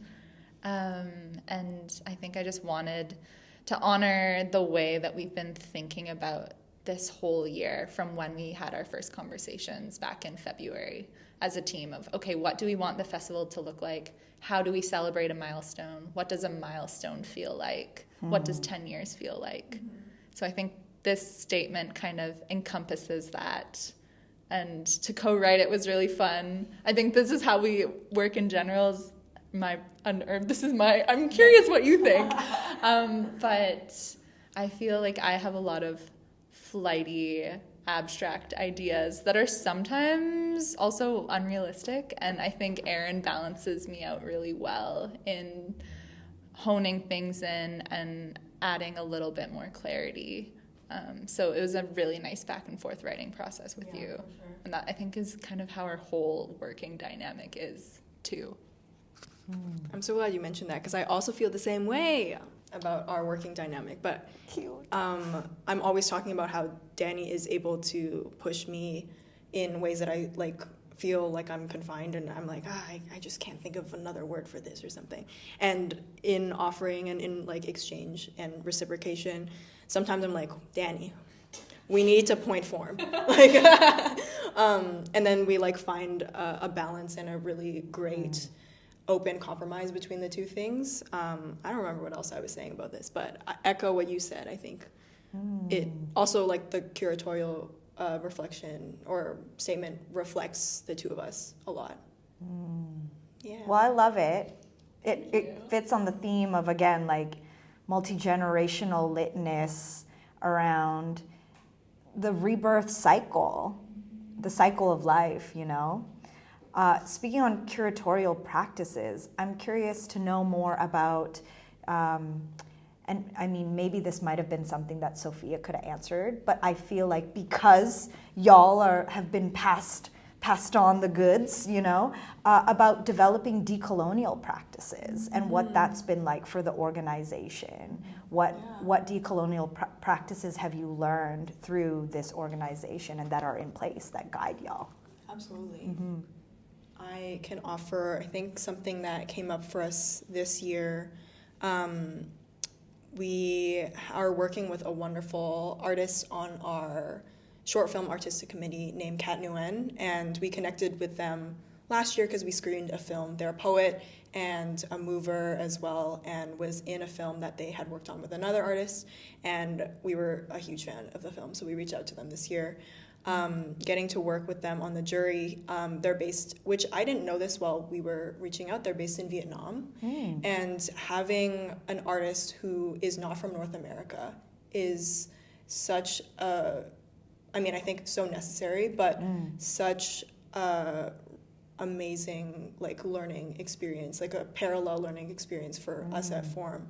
[SPEAKER 3] And I think I just wanted to honor the way that we've been thinking about this whole year from when we had our first conversations back in February as a team of, okay, what do we want the festival to look like? How do we celebrate a milestone? What does a milestone feel like? What does 10 years feel like? So I think this statement kind of encompasses that. And to co-write it was really fun. I think this is how we work in general. I'm curious what you think. But I feel like I have a lot of flighty, abstract ideas that are sometimes also unrealistic. And I think Erin balances me out really well in honing things in and adding a little bit more clarity. So it was a really nice back and forth writing process with you. For sure. And that I think is kind of how our whole working dynamic is too.
[SPEAKER 2] I'm so glad you mentioned that, because I also feel the same way about our working dynamic. But I'm always talking about how Dani is able to push me in ways that I like feel like I'm confined, and I'm like, I just can't think of another word for this or something. And in offering and in like exchange and reciprocation, sometimes I'm like, Dani, we need to point form. Like, and then we like find a balance and a really great open compromise between the two things. I don't remember what else I was saying about this, but I echo what you said. I think it also, like, the curatorial reflection or statement reflects the two of us a lot. Yeah.
[SPEAKER 1] Well, I love it. It fits on the theme of, again, like, multi-generational litness around the rebirth cycle, the cycle of life, you know? Speaking on curatorial practices, I'm curious to know more about, and I mean, maybe this might have been something that Sophia could have answered, but I feel like because y'all have been passed on the goods, you know, about developing decolonial practices and what that's been like for the organization. What decolonial practices have you learned through this organization and that are in place that guide y'all?
[SPEAKER 2] Absolutely. I can offer, I think, something that came up for us this year. We are working with a wonderful artist on our short film artistic committee named Kat Nguyen, and we connected with them last year because we screened a film. They're a poet and a mover as well, and was in a film that they had worked on with another artist, and we were a huge fan of the film, so we reached out to them this year. Getting to work with them on the jury. They're based, which I didn't know this while we were reaching out, they're based in Vietnam. And having an artist who is not from North America is such a, I mean, I think so necessary, but such a amazing, like, learning experience, like a parallel learning experience for us at Form.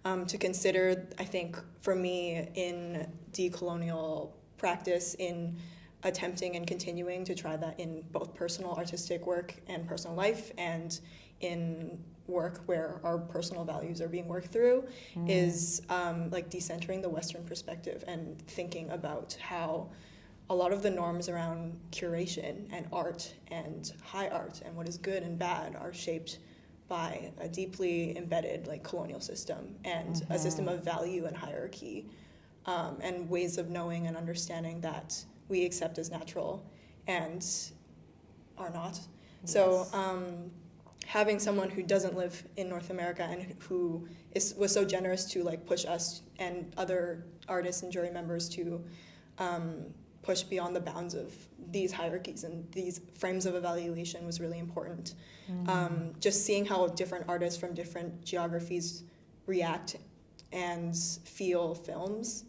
[SPEAKER 2] To consider, I think, for me, in decolonial practice, in attempting and continuing to try that in both personal artistic work and personal life, and in work where our personal values are being worked through, is like decentering the Western perspective and thinking about how a lot of the norms around curation and art and high art and what is good and bad are shaped by a deeply embedded like colonial system and a system of value and hierarchy, and ways of knowing and understanding that we accept as natural and are not. Yes. So having someone who doesn't live in North America and who was so generous to like push us and other artists and jury members to push beyond the bounds of these hierarchies and these frames of evaluation was really important. Just seeing how different artists from different geographies react and feel films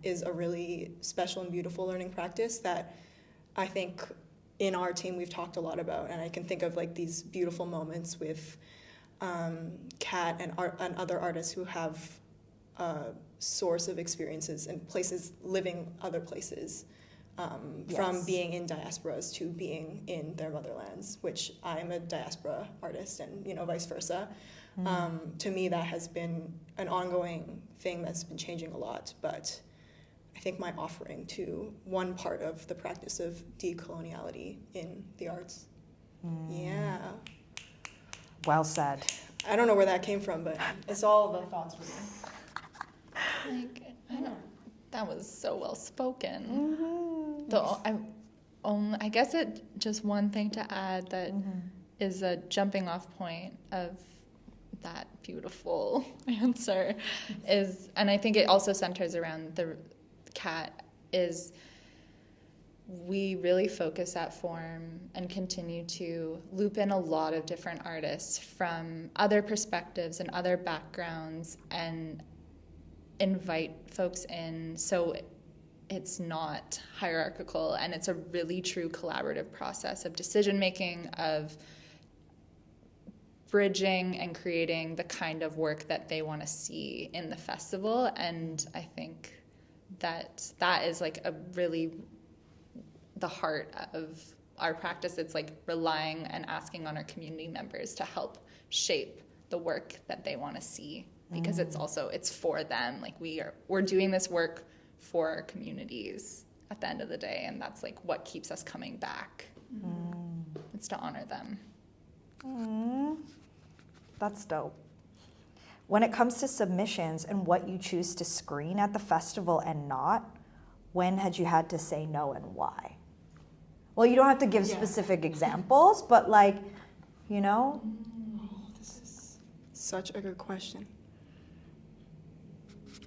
[SPEAKER 2] is a really special and beautiful learning practice that I think in our team we've talked a lot about. And I can think of like these beautiful moments with Kat and other artists who have a source of experiences and places, living other places, from being in diasporas to being in their motherlands, which I'm a diaspora artist and, you know, vice versa. To me, that has been an ongoing thing that's been changing a lot, but I think my offering to one part of the practice of decoloniality in the arts. Yeah.
[SPEAKER 1] Well said.
[SPEAKER 2] I don't know where that came from, but it's all the thoughts were there.
[SPEAKER 3] Like, that was so well spoken. Though I guess it just one thing to add that is a jumping off point of that beautiful answer is, and I think it also centers around the Cat, is we really focus at Form and continue to loop in a lot of different artists from other perspectives and other backgrounds and invite folks in so it's not hierarchical, and it's a really true collaborative process of decision making, of bridging and creating the kind of work that they want to see in the festival. And I think that is like a really the heart of our practice. It's like relying and asking on our community members to help shape the work that they want to see, because it's for them. Like we're doing this work for our communities at the end of the day, and that's like what keeps us coming back. It's to honor them.
[SPEAKER 1] That's dope. When it comes to submissions and what you choose to screen at the festival and not, when had you had to say no and why? Well, you don't have to give specific examples, but like, you know?
[SPEAKER 2] Oh, this is such a good question.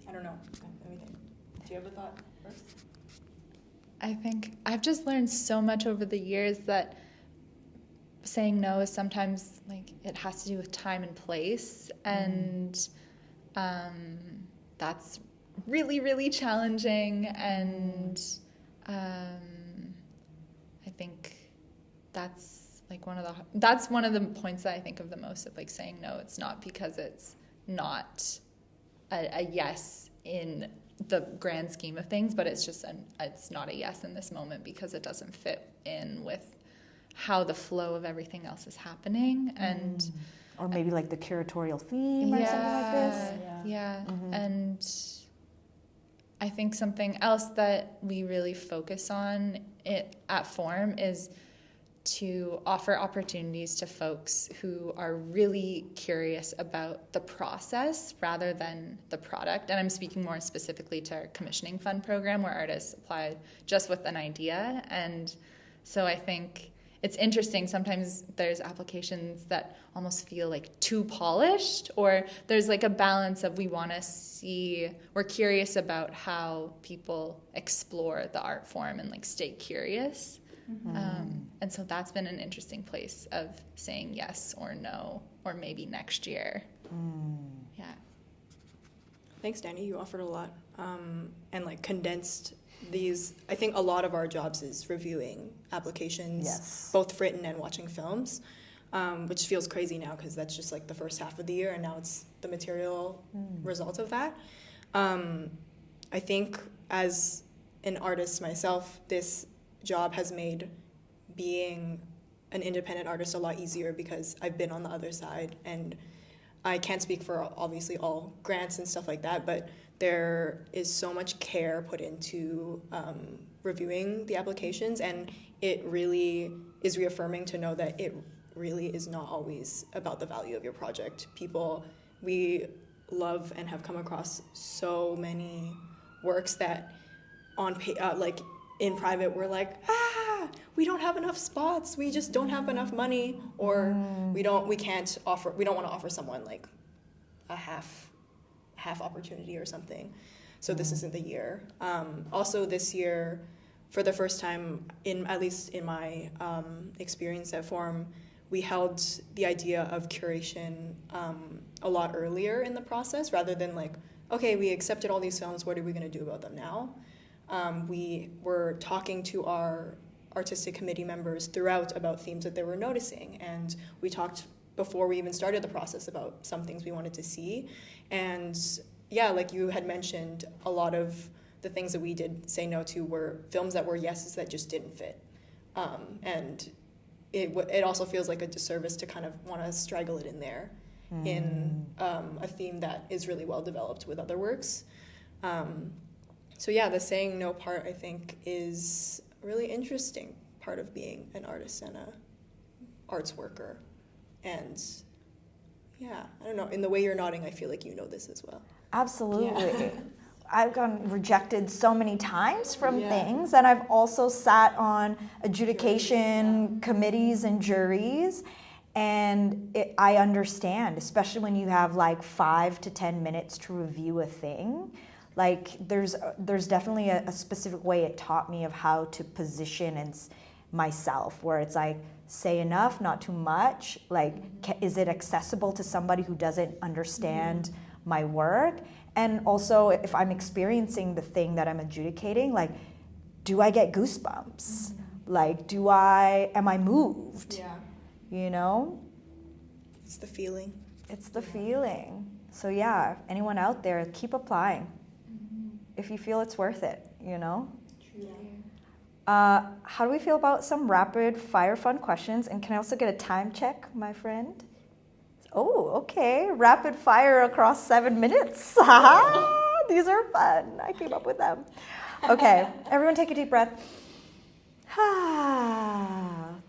[SPEAKER 2] I don't know. Let me think. Do you have a thought first?
[SPEAKER 3] I think I've just learned so much over the years that saying no is sometimes like it has to do with time and place, and that's really, really challenging. And I think that's one of the points that I think of the most of like saying no. It's not because it's not a yes in the grand scheme of things, but it's just it's not a yes in this moment because it doesn't fit in with how the flow of everything else is happening. And
[SPEAKER 1] or maybe like the curatorial theme or something like this.
[SPEAKER 3] And I think something else that we really focus on at Form is to offer opportunities to folks who are really curious about the process rather than the product. And I'm speaking more specifically to our commissioning fund program, where artists apply just with an idea. And so I think it's interesting. Sometimes there's applications that almost feel like too polished, or there's like a balance of we're curious about how people explore the art form and like stay curious. And so that's been an interesting place of saying yes or no, or maybe next year. Yeah.
[SPEAKER 2] Thanks, Dani. You offered a lot, and like condensed these. I think a lot of our jobs is reviewing applications, both written and watching films, which feels crazy now because that's just like the first half of the year, and now it's the material result of that. I think as an artist myself, this job has made being an independent artist a lot easier because I've been on the other side, and I can't speak for obviously all grants and stuff like that, but there is so much care put into reviewing the applications, and it really is reaffirming to know that it really is not always about the value of your project. We love and have come across so many works that like in private we're like, we don't have enough spots, we just don't have enough money, or we don't want to offer someone like a half opportunity or something. So this isn't the year. Also this year, for the first time, at least in my experience at Forum, we held the idea of curation a lot earlier in the process, rather than like, okay, we accepted all these films, what are we going to do about them now? We were talking to our artistic committee members throughout about themes that they were noticing, and we talked before we even started the process about some things we wanted to see. And yeah, like you had mentioned, a lot of the things that we did say no to were films that were yeses that just didn't fit. And it also feels like a disservice to kind of want to straggle it in there in a theme that is really well developed with other works. So yeah, the saying no part, I think, is a really interesting part of being an artist and a arts worker. And yeah, I don't know, in the way you're nodding, I feel like you know this as well.
[SPEAKER 1] Absolutely. Yeah. I've gotten rejected so many times from
[SPEAKER 2] Yeah.
[SPEAKER 1] things, and I've also sat on adjudication committees and juries, and I understand, especially when you have like 5 to 10 minutes to review a thing. Like there's definitely a specific way it taught me of how to position myself, where it's like, say enough, not too much. Like, is it accessible to somebody who doesn't understand my work? And also, if I'm experiencing the thing that I'm adjudicating, like, do I get goosebumps? Like, am I moved?
[SPEAKER 2] Yeah.
[SPEAKER 1] You know?
[SPEAKER 2] It's the feeling.
[SPEAKER 1] It's the feeling. So yeah, anyone out there, keep applying. If you feel it's worth it, you know?
[SPEAKER 2] Yeah.
[SPEAKER 1] How do we feel about some rapid fire fun questions? And can I also get a time check, my friend? Oh, okay. Rapid fire across 7 minutes. These are fun. I came up with them. Okay, everyone take a deep breath.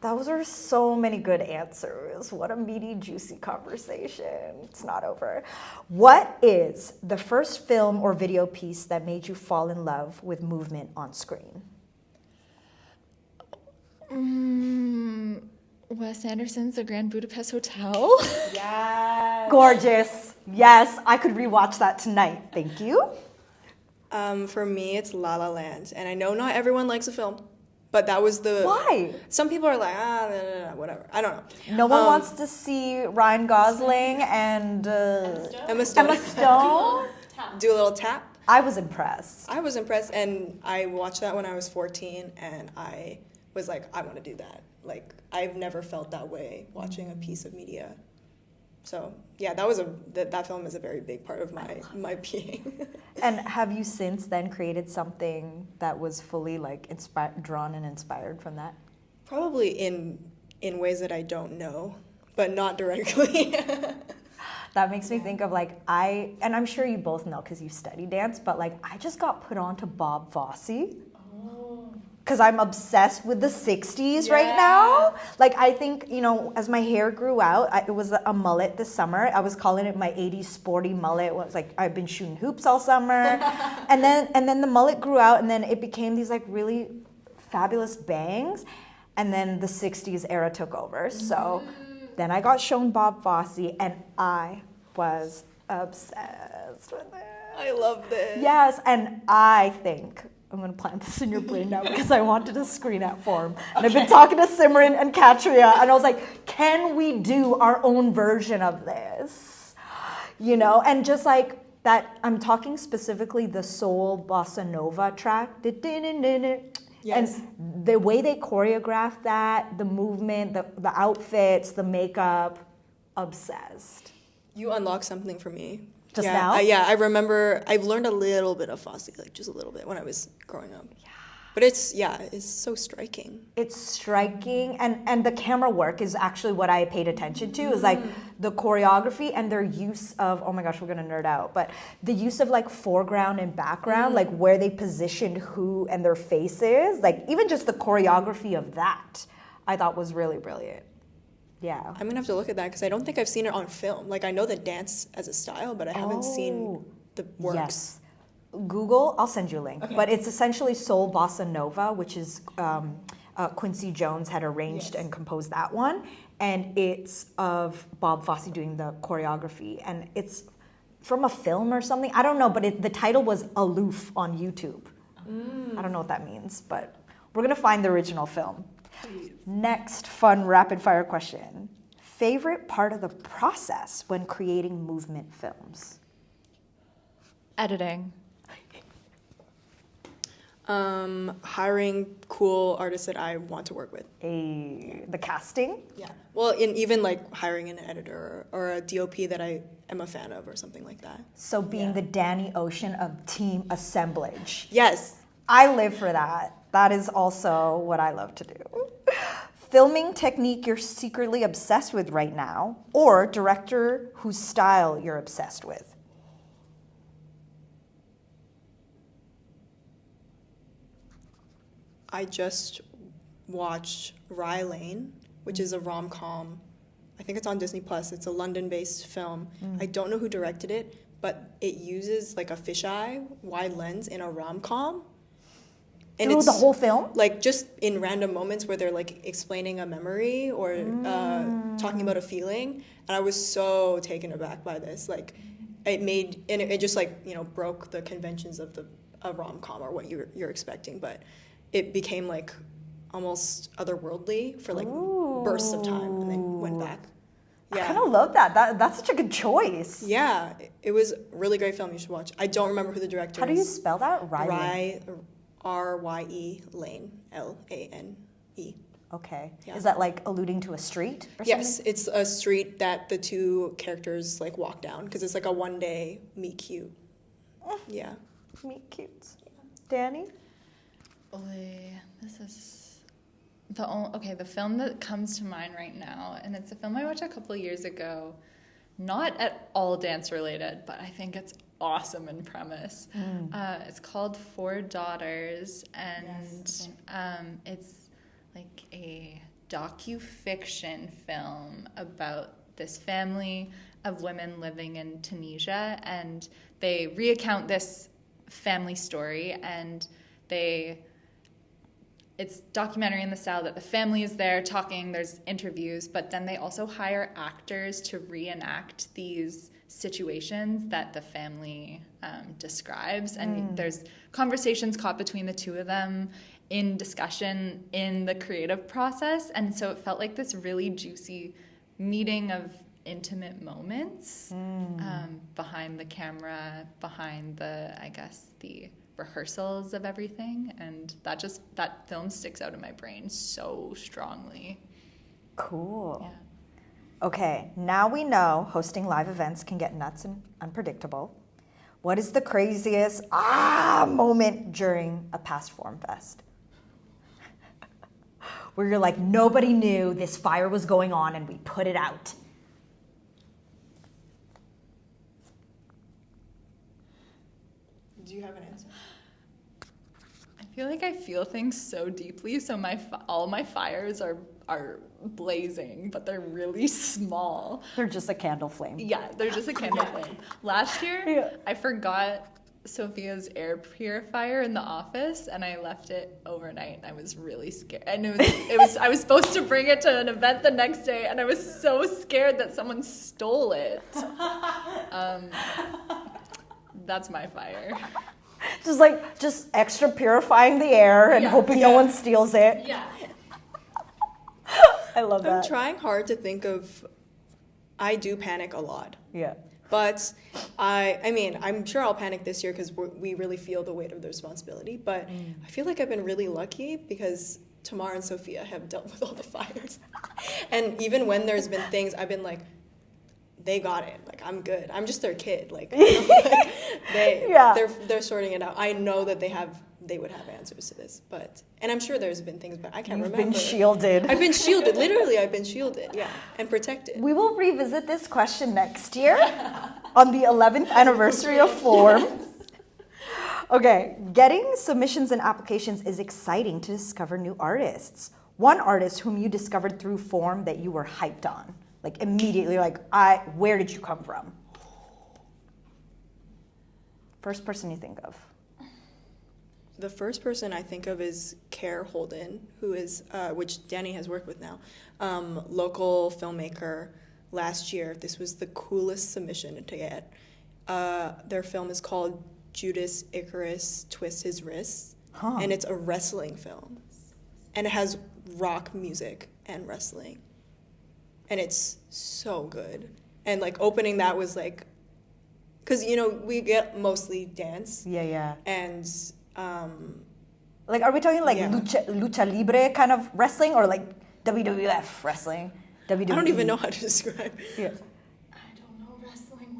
[SPEAKER 1] Those are so many good answers. What a meaty, juicy conversation. It's not over. What is the first film or video piece that made you fall in love with movement on screen?
[SPEAKER 3] Wes Anderson's The Grand Budapest Hotel.
[SPEAKER 1] Yes. Gorgeous. Yes, I could rewatch that tonight. Thank you.
[SPEAKER 2] For me, it's La La Land. And I know not everyone likes a film, but that was the...
[SPEAKER 1] Why?
[SPEAKER 2] Some people are like, whatever. I don't know.
[SPEAKER 1] No one wants to see Ryan Gosling and
[SPEAKER 2] Emma Stone.
[SPEAKER 1] Emma Stone?
[SPEAKER 2] Do a little tap.
[SPEAKER 1] I was impressed.
[SPEAKER 2] I was impressed, and I watched that when I was 14, and I was like, I want to do that. Like, I've never felt that way watching a piece of media. So yeah, that film is a very big part of my being.
[SPEAKER 1] And have you since then created something that was fully like drawn and inspired from that?
[SPEAKER 2] Probably in ways that I don't know, but not directly.
[SPEAKER 1] That makes me think of like and I'm sure you both know because you study dance, but like I just got put on to Bob Fosse. Because I'm obsessed with the 60s right now. Like, I think, as my hair grew out, it was a mullet this summer. I was calling it my 80s sporty mullet. It was like, I've been shooting hoops all summer. and then the mullet grew out, and then it became these, like, really fabulous bangs. And then the 60s era took over. So then I got shown Bob Fosse, and I was obsessed with it.
[SPEAKER 2] I love this.
[SPEAKER 1] Yes, and I think... I'm going to plant this in your brain now because I wanted a screen at Forum. And I've been talking to Simran and Katria, and I was like, can we do our own version of this? And just like that, I'm talking specifically the soul bossa nova track.
[SPEAKER 2] Yes.
[SPEAKER 1] And the way they choreographed that, the movement, the outfits, the makeup, obsessed.
[SPEAKER 2] You unlocked something for me.
[SPEAKER 1] Just now?
[SPEAKER 2] I remember I've learned a little bit of Fosse, like just a little bit when I was growing up.
[SPEAKER 1] Yeah.
[SPEAKER 2] But it's so striking.
[SPEAKER 1] It's striking, and the camera work is actually what I paid attention to, is like the choreography and their use of, oh my gosh, we're gonna nerd out, but the use of like foreground and background, like where they positioned who and their faces, like even just the choreography of that, I thought was really brilliant. Yeah.
[SPEAKER 2] I'm gonna have to look at that because I don't think I've seen it on film. Like I know the dance as a style, but I haven't seen the works.
[SPEAKER 1] Yes. Google, I'll send you a link, but it's essentially Soul Bossa Nova, which is Quincy Jones had arranged and composed that one, and it's of Bob Fosse doing the choreography, and it's from a film or something. I don't know, but the title was Aloof on YouTube. I don't know what that means, but we're gonna find the original film. Please. Next fun rapid fire question. Favorite part of the process when creating movement films?
[SPEAKER 3] Editing.
[SPEAKER 2] Hiring cool artists that I want to work with.
[SPEAKER 1] The casting?
[SPEAKER 2] Yeah. Well, even like hiring an editor or a DOP that I am a fan of or something like that.
[SPEAKER 1] So being the Danny Ocean of team assemblage.
[SPEAKER 2] Yes.
[SPEAKER 1] I live for that. That is also what I love to do. Filming technique you're secretly obsessed with right now, or director whose style you're obsessed with.
[SPEAKER 2] I just watched Rye Lane, which is a rom-com. I think it's on Disney Plus. It's a London-based film. I don't know who directed it, but it uses like a fisheye wide lens in a rom-com. And
[SPEAKER 1] Through
[SPEAKER 2] it's
[SPEAKER 1] the whole film?
[SPEAKER 2] like just in random moments where they're like explaining a memory or talking about a feeling. And I was so taken aback by this. Like it just like, you know, broke the conventions of a rom-com or what you're expecting, but it became like almost otherworldly for like bursts of time and then went back. Yeah.
[SPEAKER 1] I kind of love that. That's such a good choice.
[SPEAKER 2] Yeah, it was a really great film. You should watch. I don't remember who the director is.
[SPEAKER 1] How do you spell that?
[SPEAKER 2] Rye, R-Y-E, Lane, L-A-N-E.
[SPEAKER 1] Okay.
[SPEAKER 2] Yeah.
[SPEAKER 1] Is that like alluding to a street or
[SPEAKER 2] Yes,
[SPEAKER 1] something?
[SPEAKER 2] it's a street that the two characters like walk down because it's like a one-day meet cute. Yeah.
[SPEAKER 1] Meet cutes. Danny?
[SPEAKER 3] This is the film that comes to mind right now, and it's a film I watched a couple of years ago, not at all dance related, but I think it's awesome in premise. It's called Four Daughters, and it's like a docu-fiction film about this family of women living in Tunisia, and they recount this family story, and it's documentary in the style that the family is there talking, there's interviews, but then they also hire actors to reenact these situations that the family describes. And there's conversations caught between the two of them in discussion in the creative process. And so it felt like this really juicy meeting of intimate moments behind the camera, behind the rehearsals of everything, and that film sticks out in my brain so strongly.
[SPEAKER 1] Cool.
[SPEAKER 3] Yeah.
[SPEAKER 1] Okay, now we know hosting live events can get nuts and unpredictable. What is the craziest moment during a past Form Fest? Where you're like, nobody knew this fire was going on and we put it out.
[SPEAKER 2] Do you have an answer?
[SPEAKER 3] I feel like I feel things so deeply, so all my fires are blazing, but they're really small.
[SPEAKER 1] They're just a candle flame.
[SPEAKER 3] Yeah, they're just a candle flame. Last year, I forgot Sophia's air purifier in the office, and I left it overnight. I was really scared, and I was supposed to bring it to an event the next day, and I was so scared that someone stole it. That's my fire.
[SPEAKER 1] Just extra purifying the air and hoping no one steals it.
[SPEAKER 3] Yeah.
[SPEAKER 1] I love that.
[SPEAKER 2] I'm trying hard to think of. I do panic a lot.
[SPEAKER 1] Yeah.
[SPEAKER 2] But I'm sure I'll panic this year because we really feel the weight of the responsibility. But I feel like I've been really lucky because Tamar and Sophia have dealt with all the fires. And even when there's been things, I've been like, they got it. Like, I'm good. I'm just their kid. Like, they're sorting it out. I know that they have they would have answers to this. And I'm sure there's been things, but I can't
[SPEAKER 1] You've
[SPEAKER 2] remember.
[SPEAKER 1] been shielded.
[SPEAKER 2] I've been shielded. Literally, I've been shielded. Yeah, and protected.
[SPEAKER 1] We will revisit this question next year on the 11th anniversary of Form. Okay, getting submissions and applications is exciting to discover new artists. One artist whom you discovered through Form that you were hyped on, like immediately, like, where did you come from? First person you think of.
[SPEAKER 2] The first person I think of is Care Holden, who is, which Dani has worked with now, local filmmaker. Last year, this was the coolest submission to get. Their film is called Judas Icarus Twists His Wrists, and it's a wrestling film. And it has rock music and wrestling. And it's so good. And like opening that was like, because, you know, we get mostly dance.
[SPEAKER 1] Yeah.
[SPEAKER 2] And
[SPEAKER 1] like, are we talking like lucha libre kind of wrestling or like WWF wrestling? WWE.
[SPEAKER 2] I don't even know how to describe.
[SPEAKER 1] Yeah.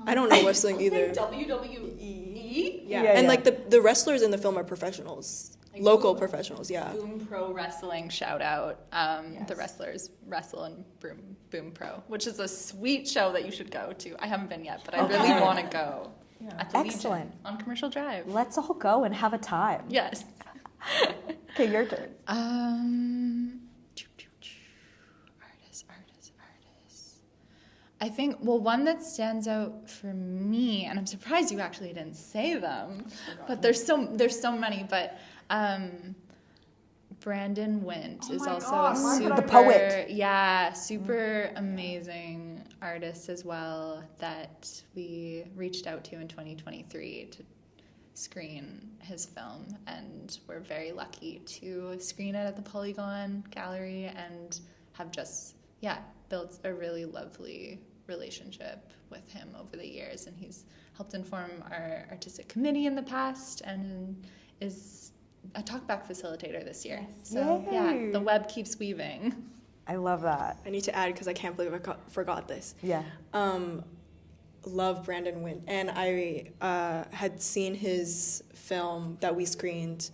[SPEAKER 2] I don't know wrestling either.
[SPEAKER 3] WWE?
[SPEAKER 2] Yeah. And like the wrestlers in the film are professionals.
[SPEAKER 3] Like
[SPEAKER 2] local professionals, yeah.
[SPEAKER 3] Boom Pro Wrestling, shout out. The wrestlers wrestle in Boom Pro, which is a sweet show that you should go to. I haven't been yet, but I really want to go.
[SPEAKER 1] Yeah.
[SPEAKER 3] At the
[SPEAKER 1] Excellent.
[SPEAKER 3] Legion on Commercial Drive.
[SPEAKER 1] Let's all go and have a time.
[SPEAKER 3] Yes.
[SPEAKER 1] Okay, your turn.
[SPEAKER 3] Artists. I think, well, one that stands out for me, and I'm surprised you actually didn't say them, but there's so many, but Brandon Wint is also a super,
[SPEAKER 1] the poet.
[SPEAKER 3] Yeah, super amazing artist as well that we reached out to in 2023 to screen his film, and we're very lucky to screen it at the Polygon Gallery and have just built a really lovely relationship with him over the years, and he's helped inform our artistic committee in the past and is a talkback facilitator this year. So
[SPEAKER 1] Yay.
[SPEAKER 3] the web keeps weaving.
[SPEAKER 1] I love that.
[SPEAKER 2] I need to add, because I can't believe I forgot this.
[SPEAKER 1] Yeah.
[SPEAKER 2] Love Brandon Wint. And I had seen his film that we screened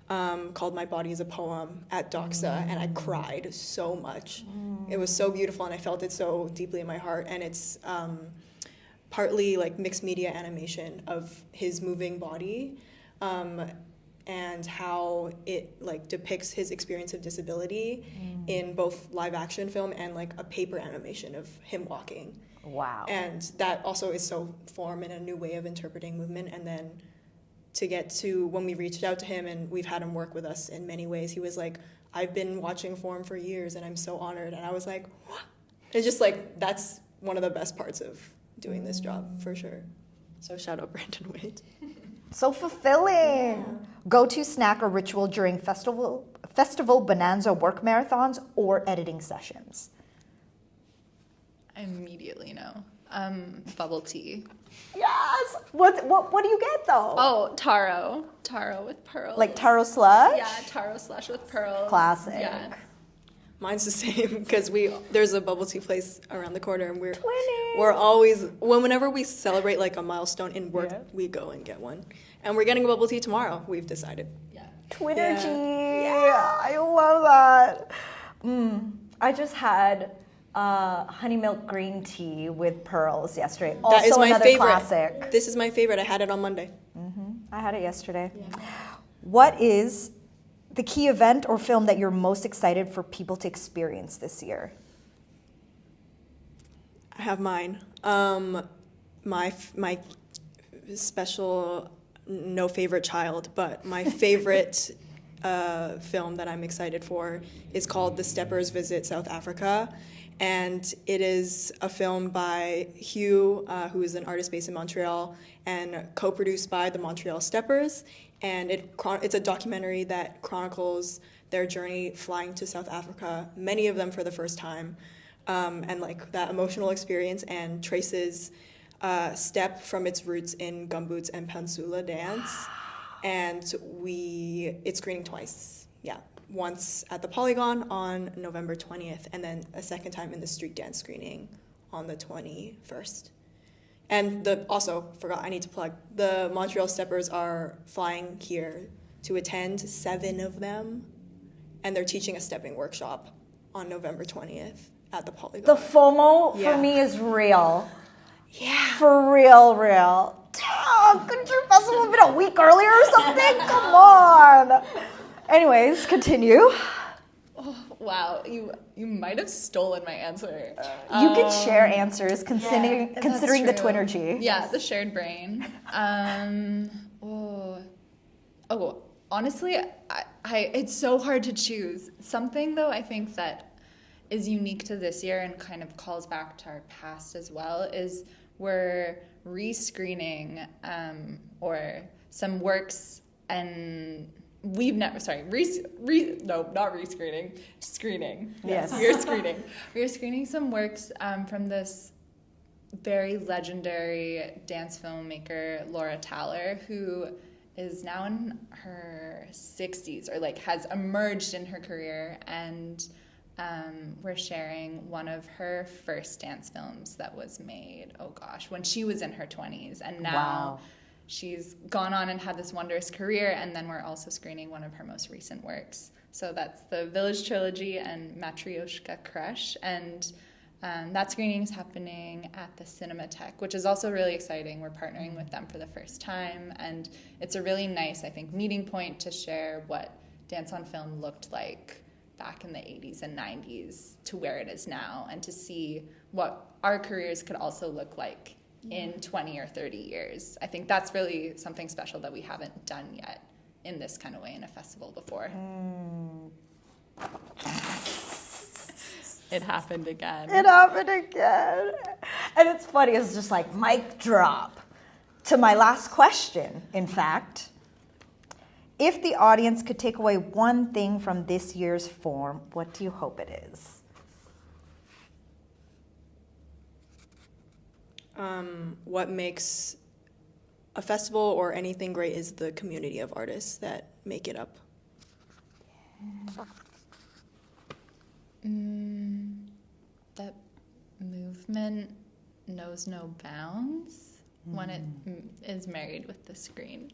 [SPEAKER 2] called My Body is a Poem at Doxa, and I cried so much. It was so beautiful, and I felt it so deeply in my heart. And it's partly like mixed media animation of his moving body, and how it like depicts his experience of disability in both live action film and like a paper animation of him walking.
[SPEAKER 1] Wow.
[SPEAKER 2] And that also is so Form in a new way of interpreting movement. And then to get to when we reached out to him, and we've had him work with us in many ways, he was like, I've been watching Form for years and I'm so honored. And I was like, what? It's just like, that's one of the best parts of doing this job, for sure. So shout out Brandon Wint.
[SPEAKER 1] So fulfilling. Go-to snack or ritual during festival bonanza work marathons or editing sessions?
[SPEAKER 3] I immediately know. Bubble tea.
[SPEAKER 1] Yes. What do you get though?
[SPEAKER 3] Oh, taro with pearls.
[SPEAKER 1] Like taro slush?
[SPEAKER 3] Yeah, taro slush with pearls.
[SPEAKER 1] Classic.
[SPEAKER 3] Yeah.
[SPEAKER 2] Mine's the same, because there's a bubble tea place around the corner, and we're
[SPEAKER 1] Twinning.
[SPEAKER 2] always, whenever we celebrate like a milestone in work, we go and get one. And we're getting a bubble tea tomorrow, we've decided.
[SPEAKER 3] Yeah.
[SPEAKER 1] Twinergy. Yeah. I love that. I just had honey milk green tea with pearls yesterday. Also
[SPEAKER 2] That is my
[SPEAKER 1] another
[SPEAKER 2] favorite.
[SPEAKER 1] classic.
[SPEAKER 2] This is my favorite. I had it on Monday.
[SPEAKER 1] I had it yesterday.
[SPEAKER 3] Yeah.
[SPEAKER 1] What is the key event or film that you're most excited for people to experience this year?
[SPEAKER 2] I have mine. My special, no favorite child, but my favorite film that I'm excited for is called The Steppers Visit South Africa. And it is a film by Hugh, who is an artist based in Montreal, and co-produced by the Montreal Steppers. And it's a documentary that chronicles their journey flying to South Africa, many of them for the first time, and like that emotional experience, and traces step from its roots in gumboots and pansula dance. And it's screening twice. Yeah. Once at the Polygon on November 20th, and then a second time in the street dance screening on the 21st. And I need to plug, the Montreal Steppers are flying here to attend, 7 of them, and they're teaching a stepping workshop on November 20th at the Polygon.
[SPEAKER 1] The FOMO
[SPEAKER 2] Yeah.
[SPEAKER 1] for me is real.
[SPEAKER 2] Yeah.
[SPEAKER 1] For real. Couldn't your festival have been a week earlier or something? Come on. Anyways, continue.
[SPEAKER 3] Wow, you might have stolen my answer.
[SPEAKER 1] You can share answers considering
[SPEAKER 3] That's
[SPEAKER 1] considering the
[SPEAKER 3] true.
[SPEAKER 1] Twinergy.
[SPEAKER 3] Yeah, the shared brain. Honestly, I it's so hard to choose. Something though I think that is unique to this year and kind of calls back to our past as well is we're rescreening or some works and we've never not rescreening, screening.
[SPEAKER 1] Yes.
[SPEAKER 3] We're screening some works from this very legendary dance filmmaker Laura Taller, who is now in her 60s or like has emerged in her career, and we're sharing one of her first dance films that was made, when she was in her 20s, and now
[SPEAKER 1] Wow.
[SPEAKER 3] she's gone on and had this wondrous career, and then we're also screening one of her most recent works. So that's the Village Trilogy and Matryoshka Crush, and that screening is happening at the Cinematheque, which is also really exciting. We're partnering with them for the first time, and it's a really nice, I think, meeting point to share what dance on film looked like back in the 80s and 90s to where it is now, and to see what our careers could also look like in 20 or 30 years. I think that's really something special that we haven't done yet in this kind of way in a festival before. It happened again.
[SPEAKER 1] It happened again. And it's funny, it's just like mic drop. To my last question, in fact, if the audience could take away one thing from this year's forum, what do you hope it is?
[SPEAKER 2] What makes a festival or anything great is the community of artists that make it up.
[SPEAKER 3] That movement knows no bounds when it is married with the screen.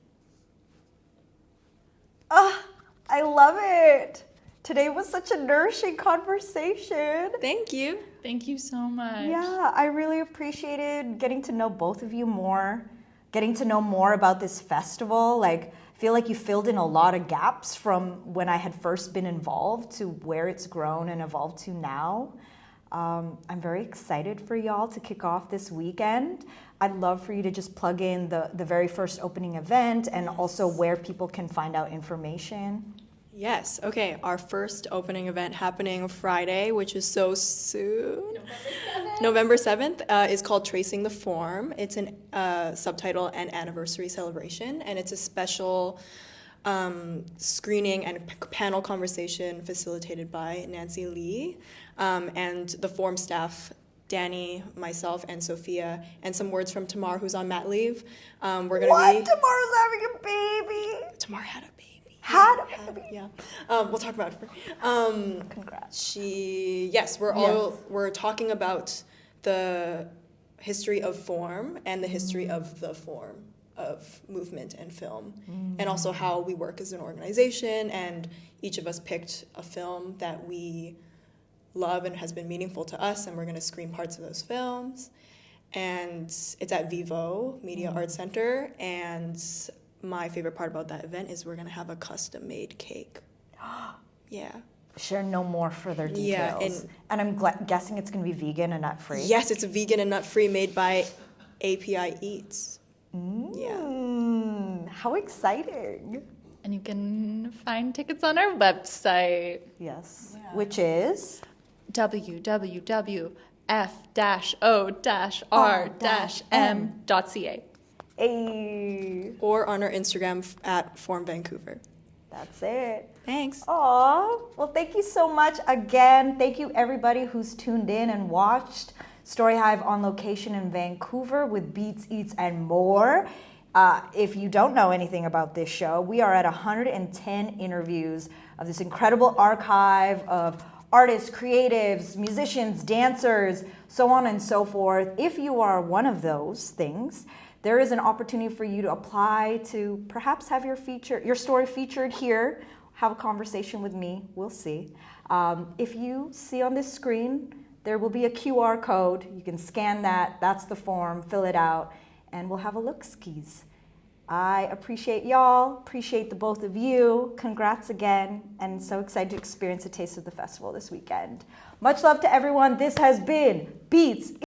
[SPEAKER 1] I love it. Today was such a nourishing conversation.
[SPEAKER 2] Thank you.
[SPEAKER 3] Thank you so much.
[SPEAKER 1] Yeah, I really appreciated getting to know both of you more, getting to know more about this festival. Like, I feel like you filled in a lot of gaps from when I had first been involved to where it's grown and evolved to now. I'm very excited for y'all to kick off this weekend. I'd love for you to just plug in the very first opening event and also where people can find out information.
[SPEAKER 2] Yes. Okay. Our first opening event happening Friday, which is so soon. November 7th is called Tracing the Form. It's an subtitle and anniversary celebration, and it's a special screening and panel conversation facilitated by Nancy Lee and the Form staff, Dani, myself, and Sophia, and some words from Tamar, who's on mat leave. We're gonna
[SPEAKER 1] What? Tomorrow's having a baby.
[SPEAKER 2] Tamar had a baby.
[SPEAKER 1] Had a baby.
[SPEAKER 2] Yeah. We'll talk about it.
[SPEAKER 1] Congrats.
[SPEAKER 2] We're talking about the history of form and the history of the form of movement and film, and also how we work as an organization, and each of us picked a film that we love and has been meaningful to us, and we're going to screen parts of those films. And it's at Vivo Media Arts Center, and my favorite part about that event is we're going to have a custom-made cake. Yeah.
[SPEAKER 1] Share no more further details.
[SPEAKER 2] Yeah,
[SPEAKER 1] and I'm guessing it's going to be vegan and nut-free.
[SPEAKER 2] Yes, it's vegan and nut-free, made by API Eats. Yeah.
[SPEAKER 1] How exciting.
[SPEAKER 3] And you can find tickets on our website.
[SPEAKER 1] Yes. Yeah. Which is?
[SPEAKER 3] www.f-o-r-m.ca.
[SPEAKER 1] Hey.
[SPEAKER 2] Or on our Instagram at Form Vancouver.
[SPEAKER 1] That's it.
[SPEAKER 2] Thanks.
[SPEAKER 1] Aw. Well, thank you so much again. Thank you everybody who's tuned in and watched StoryHive on location in Vancouver with Beats, Eats, and more. If you don't know anything about this show, we are at 110 interviews of this incredible archive of artists, creatives, musicians, dancers, so on and so forth. If you are one of those things, there is an opportunity for you to apply to perhaps have your story featured here. Have a conversation with me. We'll see. If you see on this screen, there will be a QR code. You can scan that. That's the form. Fill it out, and we'll have a look-skis. I appreciate y'all. Appreciate the both of you. Congrats again, and so excited to experience a taste of the festival this weekend. Much love to everyone. This has been Beats.